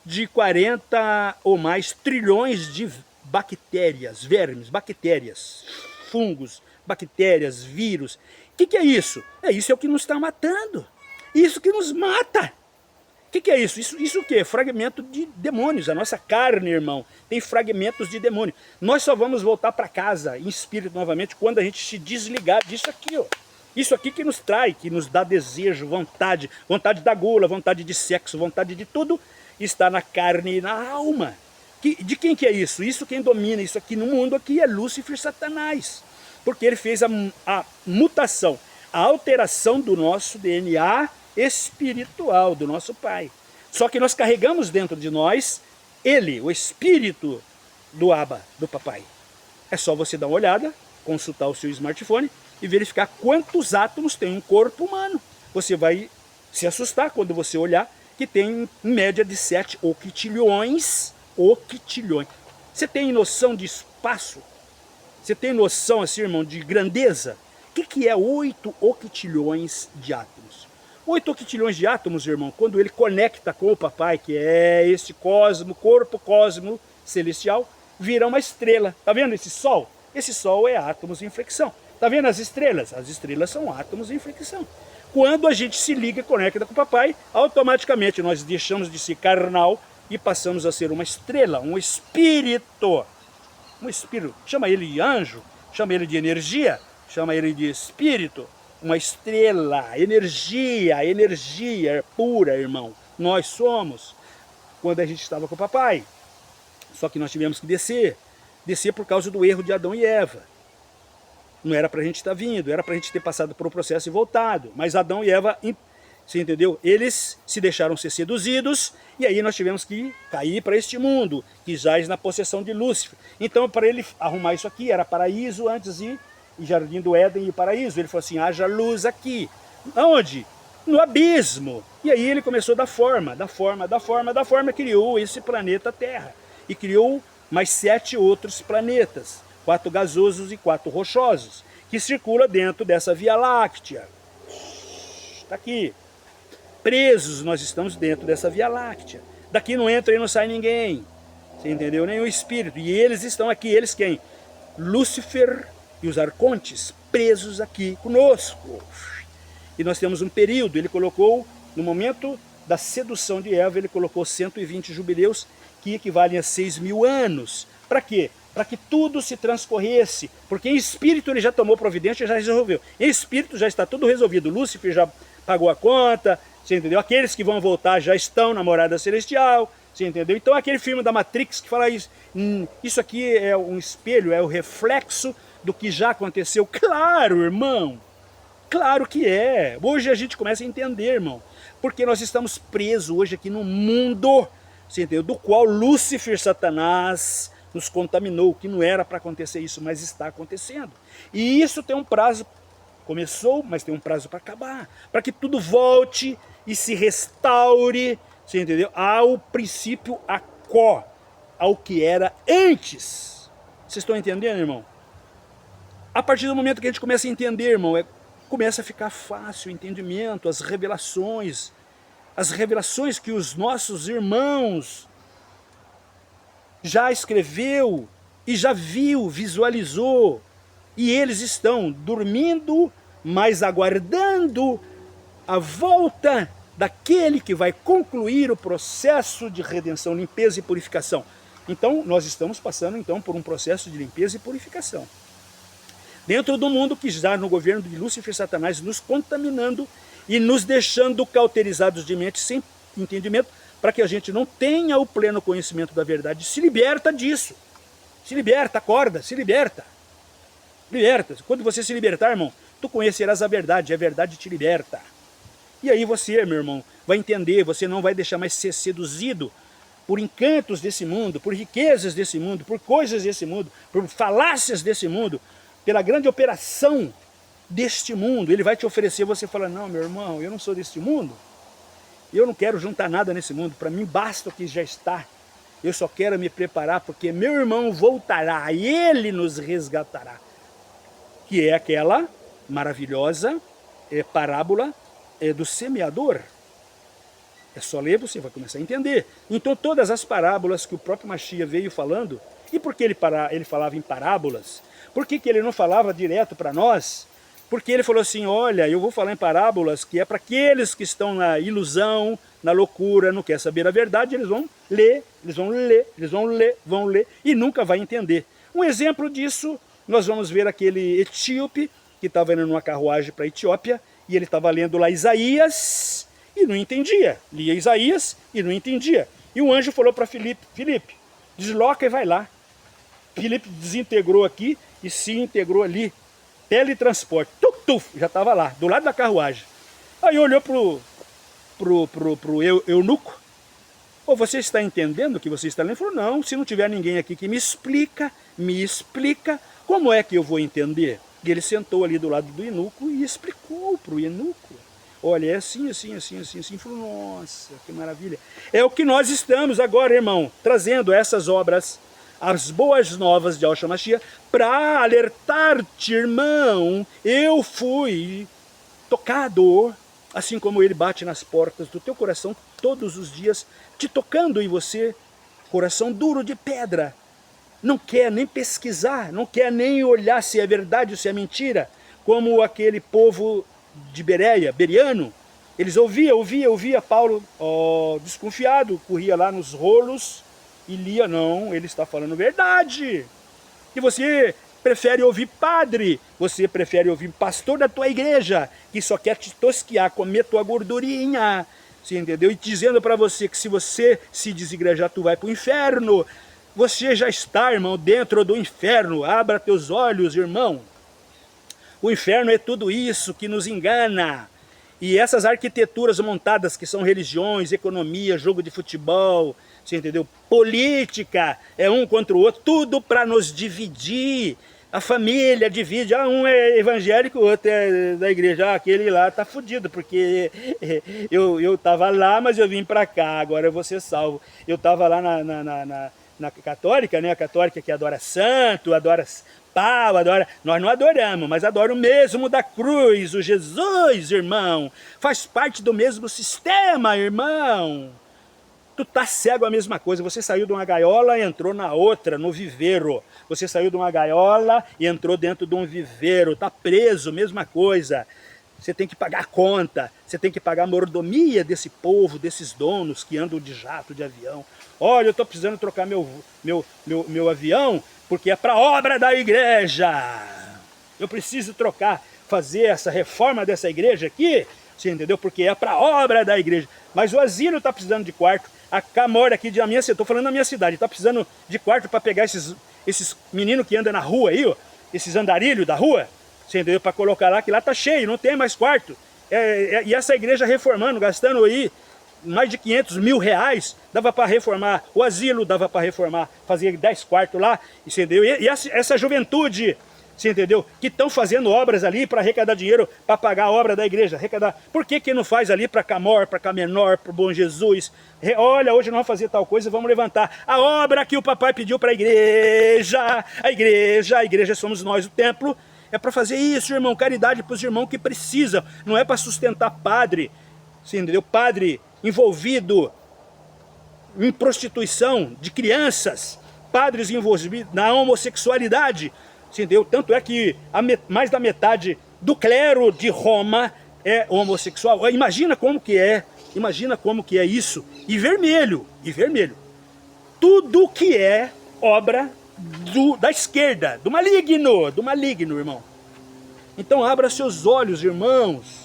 de 40 ou mais trilhões de bactérias, vermes, bactérias, fungos, bactérias, vírus. O que é isso? Isso é o que nos está matando. Isso que nos mata. O que é isso? Isso o quê? Fragmento de demônios. A nossa carne, irmão, tem fragmentos de demônio. Nós só vamos voltar para casa em espírito novamente quando a gente se desligar disso aqui, ó. Isso aqui que nos trai, que nos dá desejo, vontade da gula, vontade de sexo, vontade de tudo, está na carne e na alma. De quem que é isso? Isso quem domina isso aqui no mundo aqui é Lúcifer, Satanás. Porque ele fez a mutação, a alteração do nosso DNA espiritual, do nosso pai. Só que nós carregamos dentro de nós ele, o espírito do Abba, do papai. É só você dar uma olhada, consultar o seu smartphone e verificar quantos átomos tem um corpo humano. Você vai se assustar quando você olhar que tem em média de 7 octilhões. Octilhões. Você tem noção de espaço? Você tem noção, assim, irmão, de grandeza? O que é 8 octilhões de átomos? 8 octilhões de átomos, irmão, quando ele conecta com o papai, que é esse cosmo, corpo cosmo celestial, vira uma estrela. Tá vendo esse sol? Esse sol é átomos em fricção. Tá vendo as estrelas? As estrelas são átomos em fricção. Quando a gente se liga e conecta com o papai, automaticamente nós deixamos de ser carnal e passamos a ser uma estrela, um espírito. Um espírito, chama ele de anjo, chama ele de energia, chama ele de espírito. uma estrela, energia pura, irmão. Nós somos, quando a gente estava com o papai. Só que nós tivemos que descer por causa do erro de Adão e Eva. Não era para a gente estar vindo, era para a gente ter passado por um processo e voltado. Mas Adão e Eva, você entendeu? Eles se deixaram ser seduzidos e aí nós tivemos que cair para este mundo, que jaz na possessão de Lúcifer. Então, para ele arrumar isso aqui, era paraíso antes e Jardim do Éden e paraíso. Ele falou assim, haja luz aqui. Aonde? No abismo. E aí ele começou da forma, criou esse planeta Terra. E criou mais 7 outros planetas, 4 gasosos e 4 rochosos, que circula dentro dessa Via Láctea. Está aqui. Presos nós estamos dentro dessa Via Láctea. Daqui não entra e não sai ninguém. Você entendeu? Nem o espírito. E eles estão aqui. Eles quem? Lúcifer e os arcontes presos aqui conosco. E nós temos um período. Ele colocou, no momento da sedução de Eva, ele colocou 120 jubileus, que equivalem a 6.000 anos. Para quê? Para que tudo se transcorresse, porque em espírito ele já tomou providência e já resolveu. Em espírito já está tudo resolvido. Lúcifer já pagou a conta, você entendeu? Aqueles que vão voltar já estão na morada celestial, você entendeu? Então aquele filme da Matrix que fala isso, isso aqui é um espelho, é o reflexo do que já aconteceu. Claro, irmão, claro que é. Hoje a gente começa a entender, irmão, porque nós estamos presos hoje aqui no mundo, você entendeu? Do qual Lúcifer, Satanás, nos contaminou, que não era para acontecer isso, mas está acontecendo. E isso tem um prazo, começou, mas tem um prazo para acabar, para que tudo volte e se restaure, você entendeu? Ao princípio aquó, ao que era antes. Vocês estão entendendo, irmão? A partir do momento que a gente começa a entender, irmão, começa a ficar fácil o entendimento, as revelações que os nossos irmãos já escreveu e já viu, visualizou, e eles estão dormindo, mas aguardando a volta daquele que vai concluir o processo de redenção, limpeza e purificação. Então, nós estamos passando então por um processo de limpeza e purificação. Dentro do mundo que está no governo de Lúcifer e Satanás, nos contaminando e nos deixando cauterizados de mente sem entendimento, para que a gente não tenha o pleno conhecimento da verdade. Se liberta disso. Se liberta, acorda, se liberta. Liberta. Quando você se libertar, irmão, tu conhecerás a verdade te liberta. E aí você, meu irmão, vai entender, você não vai deixar mais ser seduzido por encantos desse mundo, por riquezas desse mundo, por coisas desse mundo, por falácias desse mundo, pela grande operação deste mundo. Ele vai te oferecer, você fala, não, meu irmão, eu não sou deste mundo, eu não quero juntar nada nesse mundo, para mim basta o que já está, eu só quero me preparar, porque meu irmão voltará e ele nos resgatará, que é aquela maravilhosa parábola do semeador. É só ler, você vai começar a entender. Então todas as parábolas que o próprio Mashiach veio falando, e por que ele falava em parábolas? Por que ele não falava direto para nós? Porque ele falou assim, olha, eu vou falar em parábolas que é para aqueles que estão na ilusão, na loucura, não quer saber a verdade, eles vão ler, vão ler, e nunca vai entender. Um exemplo disso, nós vamos ver aquele etíope que estava indo numa carruagem para a Etiópia, e ele estava lendo lá Isaías, e não entendia. Lia Isaías e não entendia. E o anjo falou para Filipe, Filipe, desloca e vai lá. Filipe desintegrou aqui e se integrou ali. Teletransporte, já estava lá, do lado da carruagem. Aí olhou pro eunuco. Ô, você está entendendo o que você está lendo? Ele falou, não, se não tiver ninguém aqui que me explica, como é que eu vou entender? E ele sentou ali do lado do eunuco e explicou para o eunuco. Olha, é assim. Falou, nossa, que maravilha. É o que nós estamos agora, irmão, trazendo essas obras, as boas novas de Yahshua Mashiach, para alertar-te, irmão. Eu fui tocado, assim como ele bate nas portas do teu coração todos os dias, te tocando em você, coração duro de pedra. Não quer nem pesquisar, não quer nem olhar se é verdade ou se é mentira, como aquele povo de Bereia, beriano. Eles ouvia Paulo desconfiado, corria lá nos rolos e lia, não, ele está falando verdade. E você prefere ouvir padre, você prefere ouvir pastor da tua igreja, que só quer te tosquiar, comer tua gordurinha, você entendeu? E dizendo para você que se você se desigrejar, tu vai para o inferno. Você já está, irmão, dentro do inferno. Abra teus olhos, irmão. O inferno é tudo isso que nos engana. E essas arquiteturas montadas que são religiões, economia, jogo de futebol, você entendeu? Política, é um contra o outro, tudo para nos dividir. A família divide, um é evangélico, o outro é da igreja, aquele lá tá fudido, porque eu tava lá, mas eu vim para cá, agora eu vou ser salvo. Eu tava lá na católica, né? A católica que adora santo, adora pau, adora... Nós não adoramos, mas adora o mesmo da cruz, o Jesus, irmão. Faz parte do mesmo sistema, irmão. Tu tá cego a mesma coisa, você saiu de uma gaiola e entrou na outra, no viveiro. Você saiu de uma gaiola e entrou dentro de um viveiro, tá preso, mesma coisa. Você tem que pagar conta, você tem que pagar a mordomia desse povo, desses donos que andam de jato, de avião. Olha, eu tô precisando trocar meu avião porque é para obra da igreja. Eu preciso trocar, fazer essa reforma dessa igreja aqui, você entendeu? Porque é para obra da igreja. Mas o asilo tá precisando de quarto. A Camora aqui da minha cidade, estou falando da minha cidade, tá precisando de quarto para pegar esses meninos que andam na rua aí, ó, esses andarilhos da rua, você entendeu? Para colocar lá, que lá tá cheio, não tem mais quarto. E essa igreja reformando, gastando aí mais de 500 mil reais, dava para reformar o asilo, dava para reformar, fazer 10 quartos lá, entendeu? E essa juventude, você entendeu? Que estão fazendo obras ali para arrecadar dinheiro, para pagar a obra da igreja, arrecadar. Por que não faz ali para Camor, para Camenor, para o Bom Jesus? Olha, hoje nós vamos fazer tal coisa, vamos levantar a obra que o papai pediu para a igreja. A igreja somos nós, o templo. É para fazer isso, irmão, caridade para os irmãos que precisam. Não é para sustentar padre, você entendeu? Padre envolvido em prostituição de crianças, padres envolvidos na homossexualidade. Entendeu? Tanto é que mais da metade do clero de Roma é homossexual. Imagina como que é isso. E vermelho. Tudo que é obra da esquerda, do maligno, irmão. Então abra seus olhos, irmãos.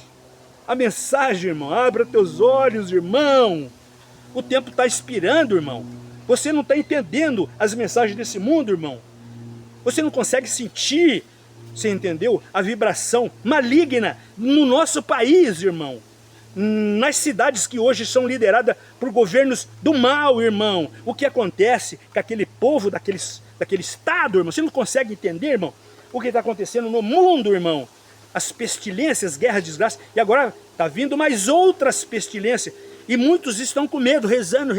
A mensagem, irmão, abra teus olhos, irmão. O tempo está expirando, irmão. Você não está entendendo as mensagens desse mundo, irmão. Você não consegue sentir, você entendeu? A vibração maligna no nosso país, irmão. Nas cidades que hoje são lideradas por governos do mal, irmão. O que acontece com aquele povo daquele estado, irmão? Você não consegue entender, irmão? O que está acontecendo no mundo, irmão? As pestilências, guerras, desgraças. E agora está vindo mais outras pestilências. E muitos estão com medo, rezando.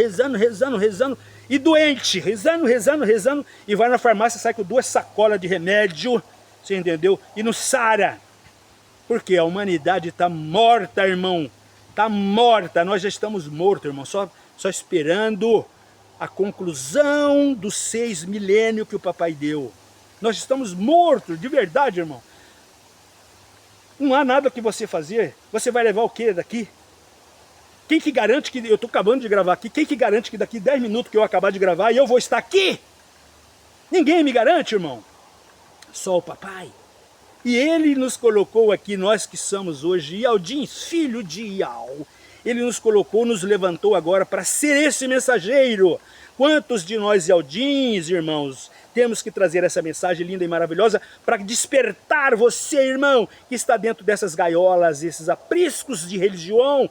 E doente, rezando, e vai na farmácia, sai com 2 sacolas de remédio, você entendeu? E não sara. Porque a humanidade está morta, irmão. Está morta, nós já estamos mortos, irmão. Só esperando a conclusão dos 6 milênios que o papai deu. Nós estamos mortos, de verdade, irmão. Não há nada que você fazer. Você vai levar o que daqui? Quem que garante que eu estou acabando de gravar aqui? Quem que garante que daqui 10 minutos que eu acabar de gravar e eu vou estar aqui? Ninguém me garante, irmão. Só o papai. E ele nos colocou aqui, nós que somos hoje Ialdins, filho de Ial. Ele nos colocou, nos levantou agora para ser esse mensageiro. Quantos de nós Ialdins, irmãos, temos que trazer essa mensagem linda e maravilhosa para despertar você, irmão, que está dentro dessas gaiolas, esses apriscos de religião,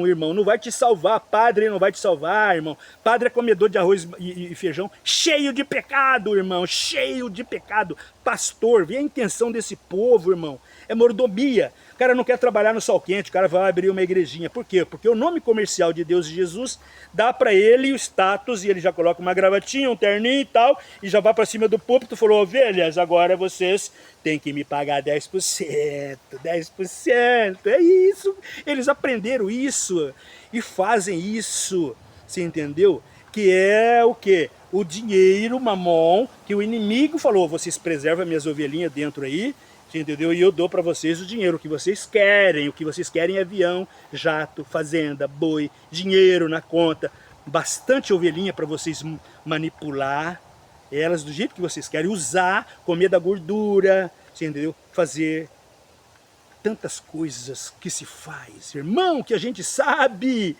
irmão, não vai te salvar, padre não vai te salvar, irmão. Padre é comedor de arroz e feijão, cheio de pecado, irmão, cheio de pecado. Pastor, vê a intenção desse povo, irmão, é mordomia. O cara não quer trabalhar no sol quente, o cara vai abrir uma igrejinha. Por quê? Porque o nome comercial de Deus e Jesus dá para ele o status, e ele já coloca uma gravatinha, um terninho e tal, e já vai para cima do púlpito e falou: ovelhas, agora vocês têm que me pagar 10%, 10%, é isso. Eles aprenderam isso e fazem isso, você entendeu? Que é o quê? O dinheiro, mamon, que o inimigo falou: vocês preservam minhas ovelhinhas dentro aí, entendeu? E eu dou para vocês o dinheiro, o que vocês querem. O que vocês querem é avião, jato, fazenda, boi, dinheiro na conta, bastante ovelhinha para vocês manipular, elas do jeito que vocês querem, usar, comer da gordura, você entendeu? Fazer tantas coisas que se faz, irmão, que a gente sabe,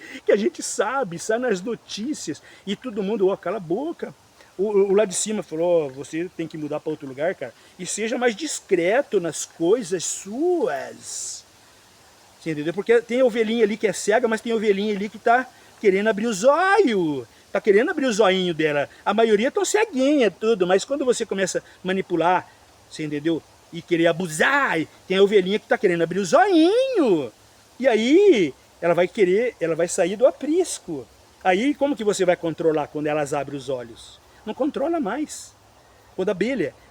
sai nas notícias, e todo mundo, ó, cala a boca. O lá de cima falou, você tem que mudar para outro lugar, cara, e seja mais discreto nas coisas suas. Você entendeu? Porque tem ovelhinha ali que é cega, mas tem ovelhinha ali que tá querendo abrir os olhos, tá querendo abrir o zoinho dela. A maioria estão ceguinha, tudo, mas quando você começa a manipular, você entendeu? E querer abusar, tem a ovelhinha que tá querendo abrir o zoinho. E aí, ela vai sair do aprisco. Aí, como que você vai controlar quando elas abrem os olhos? Não controla mais.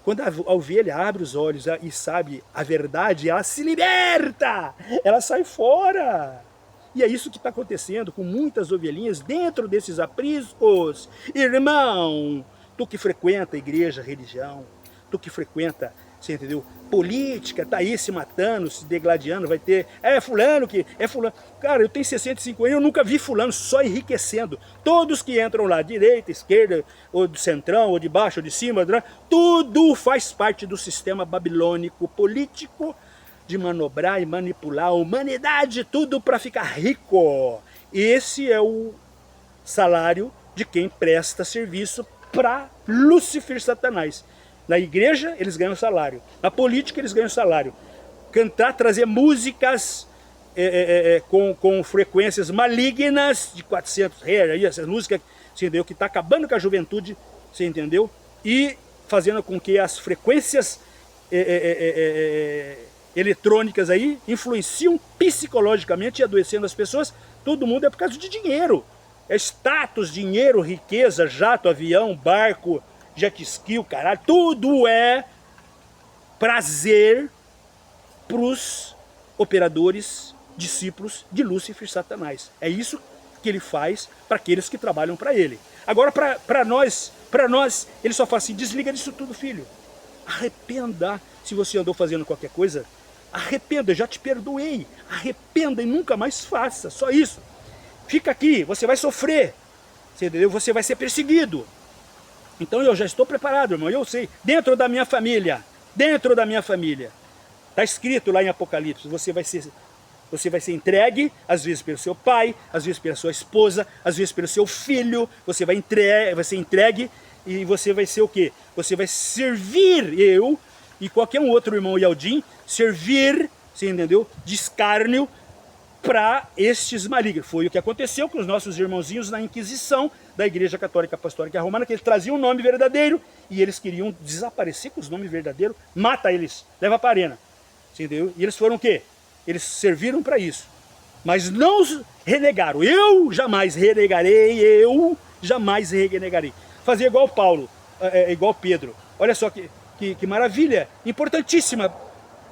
Quando a ovelha abre os olhos e sabe a verdade, ela se liberta, ela sai fora. E é isso que está acontecendo com muitas ovelhinhas dentro desses apriscos. Irmão, tu que frequenta a igreja, a religião, tu que frequenta, você entendeu? Política, tá aí se matando, se degladiando, vai ter, fulano. Cara, eu tenho 65 anos, eu nunca vi fulano só enriquecendo. Todos que entram lá, direita, esquerda, ou do centrão, ou de baixo, ou de cima, tudo faz parte do sistema babilônico político, de manobrar e manipular a humanidade, tudo para ficar rico. Esse é o salário de quem presta serviço para Lúcifer Satanás. Na igreja, eles ganham salário. Na política, eles ganham salário. Cantar, trazer músicas com frequências malignas de 400 Hz, aí, essas músicas, você entendeu, que está acabando com a juventude, você entendeu? E fazendo com que as frequências eletrônicas aí influenciam psicologicamente e adoecendo as pessoas. Todo mundo é por causa de dinheiro. É status, dinheiro, riqueza, jato, avião, barco, jet ski, o caralho, tudo é prazer para os operadores, discípulos de Lúcifer Satanás. É isso que ele faz para aqueles que trabalham para ele. Agora, para nós, ele só fala assim, desliga disso tudo, filho. Arrependa. Se você andou fazendo qualquer coisa, arrependa, já te perdoei. Arrependa e nunca mais faça, só isso. Fica aqui, você vai sofrer, você entendeu? Você vai ser perseguido. Então eu já estou preparado, irmão, eu sei. Dentro da minha família, está escrito lá em Apocalipse, você vai ser entregue, às vezes pelo seu pai, às vezes pela sua esposa, às vezes pelo seu filho, você vai ser entregue e você vai ser o quê? Você vai servir eu e qualquer um outro irmão Yaldim, servir, você entendeu? De escárnio para estes malignos. Foi o que aconteceu com os nossos irmãozinhos na Inquisição da Igreja Católica Apostólica Romana, que eles traziam o nome verdadeiro e eles queriam desaparecer com os nomes verdadeiros, mata eles, leva para a arena. Entendeu? E eles foram o quê? Eles serviram para isso. Mas não renegaram. Eu jamais renegarei, Fazer igual Paulo, igual Pedro. Olha só que maravilha, importantíssima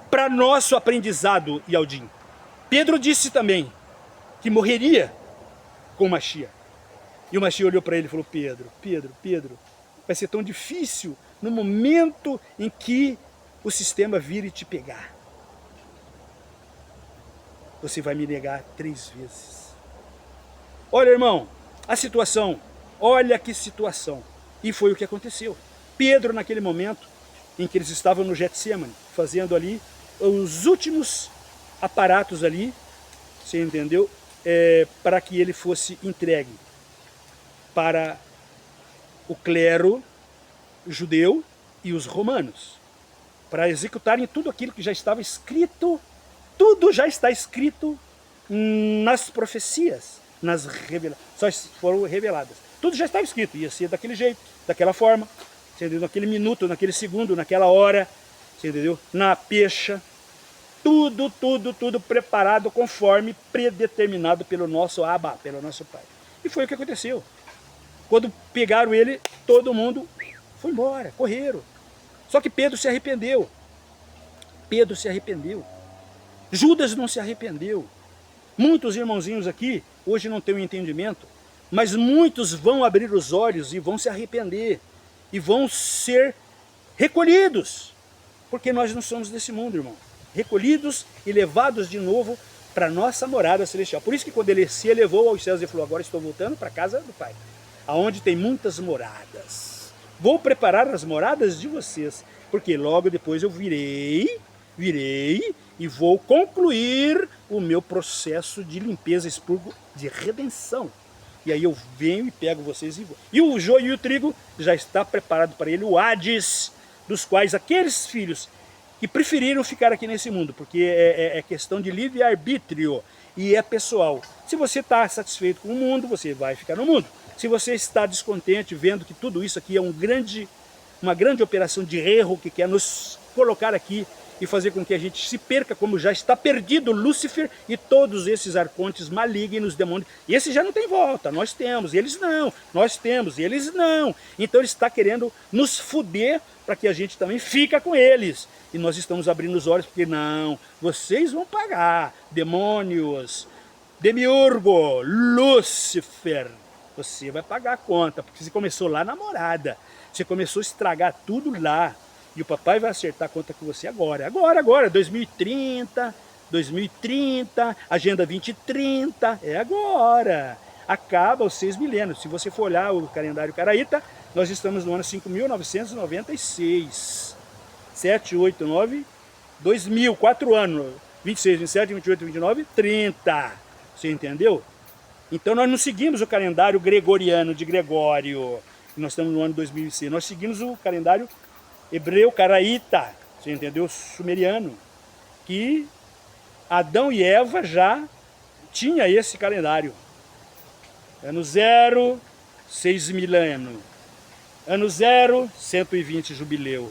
para nosso aprendizado, Yaldim. Pedro disse também que morreria com o Mashiach. E o Mashiach olhou para ele e falou, Pedro, vai ser tão difícil no momento em que o sistema vir e te pegar. Você vai me negar 3 vezes. Olha, irmão, a situação, olha que situação. E foi o que aconteceu. Pedro, naquele momento em que eles estavam no Getsemane, fazendo ali os últimos aparatos ali, você entendeu? Para que ele fosse entregue para o clero judeu e os romanos, para executarem tudo aquilo que já estava escrito, tudo já está escrito nas profecias, nas revelações, só foram reveladas. Tudo já estava escrito, ia ser daquele jeito, daquela forma, você entendeu? Naquele minuto, naquele segundo, naquela hora, você entendeu? Na pecha. Tudo preparado conforme predeterminado pelo nosso Abba, pelo nosso Pai. E foi o que aconteceu. Quando pegaram ele, todo mundo foi embora, correram. Só que Pedro se arrependeu. Judas não se arrependeu. Muitos irmãozinhos aqui, hoje não têm o entendimento, mas muitos vão abrir os olhos e vão se arrepender. E vão ser recolhidos. Porque nós não somos desse mundo, irmão. Recolhidos e levados de novo para nossa morada celestial. Por isso que quando ele se elevou aos céus, ele falou, agora estou voltando para a casa do Pai, aonde tem muitas moradas, Vou preparar as moradas de vocês, porque logo depois eu virei e vou concluir o meu processo de limpeza, expurgo, de redenção. E aí eu venho e pego vocês e vou. E o joio e o trigo já está preparado para ele, o Hades, dos quais aqueles filhos que preferiram ficar aqui nesse mundo, porque é questão de livre-arbítrio e é pessoal. Se você está satisfeito com o mundo, você vai ficar no mundo. Se você está descontente vendo que tudo isso aqui é uma grande operação de erro que quer nos colocar aqui e fazer com que a gente se perca, como já está perdido Lúcifer e todos esses arcontes malignos, demônios. E esse já não tem volta, nós temos, eles não, nós temos, eles não. Então ele está querendo nos fuder para que a gente também fica com eles. E nós estamos abrindo os olhos porque não, vocês vão pagar, demônios, Demiurgo, Lúcifer. Você vai pagar a conta, porque você começou lá na morada, você começou a estragar tudo lá. E o papai vai acertar a conta com você agora, agora, 2030, Agenda 2030, é agora. Acaba os 6 milênios. Se você for olhar o calendário caraíta, nós estamos no ano 5.996. 7, 8, 9, 2000, 4 anos. 26, 27, 28, 29, 30. Você entendeu? Então nós não seguimos o calendário gregoriano de Gregório. Nós estamos no ano 2006. Nós seguimos o calendário hebreu caraíta, você entendeu? Sumeriano, que Adão e Eva já tinha esse calendário. Ano 0, 6 milênios. Ano 0, 120 jubileu.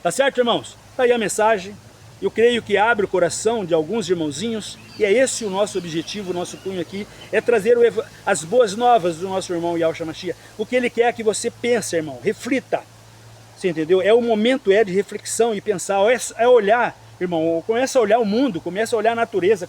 Tá certo, irmãos? Tá aí a mensagem. Eu creio que abre o coração de alguns irmãozinhos, e é esse o nosso objetivo, o nosso cunho aqui, é trazer as boas novas do nosso irmão Yahushua Mashiach. O que ele quer que você pense, irmão, reflita. Você entendeu? É o momento de reflexão e pensar, é olhar, irmão, começa a olhar o mundo, começa a olhar a natureza,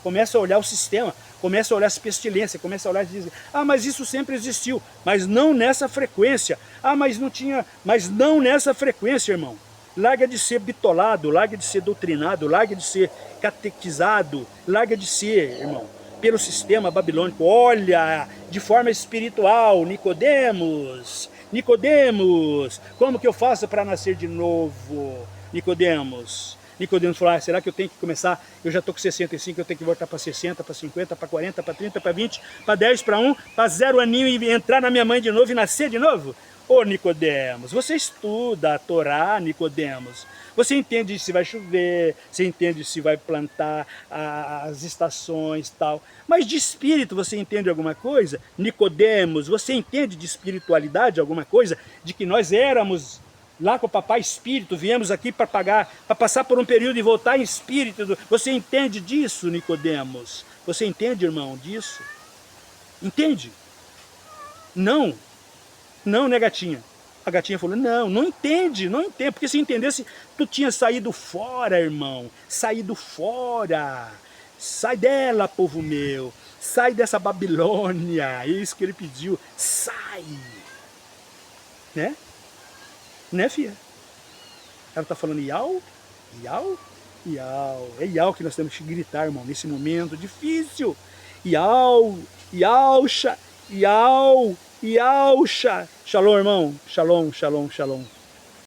começa a olhar o sistema, começa a olhar as pestilências, começa a olhar e dizer, mas isso sempre existiu, mas não nessa frequência. Mas não tinha, mas não nessa frequência, irmão. Larga de ser bitolado, larga de ser doutrinado, larga de ser catequizado, larga de ser, irmão, pelo sistema babilônico. Olha, de forma espiritual, Nicodemos, como que eu faço para nascer de novo? Nicodemos falou, será que eu tenho que começar? Eu já estou com 65, eu tenho que voltar para 60, para 50, para 40, para 30, para 20, para 10, para 1, para 0 aninho e entrar na minha mãe de novo e nascer de novo? Ô Nicodemos, você estuda a Torá, Nicodemos. Você entende se vai chover, você entende se vai plantar as estações e tal. Mas de espírito você entende alguma coisa? Nicodemos, você entende de espiritualidade alguma coisa? De que nós éramos lá com o papai espírito, viemos aqui para passar por um período e voltar em espírito. Você entende disso, Nicodemos? Você entende, irmão, disso? Entende? Não. Não, né, gatinha? A gatinha falou, não entende, porque se entendesse, tu tinha saído fora, irmão, saído fora, sai dela, povo meu, sai dessa Babilônia, é isso que ele pediu, sai, né, filha? Ela tá falando Iau, é Iau que nós temos que gritar, irmão, nesse momento difícil, Iau, Yausha, Iau, Yausha. Shalom, irmão. Shalom, shalom, shalom.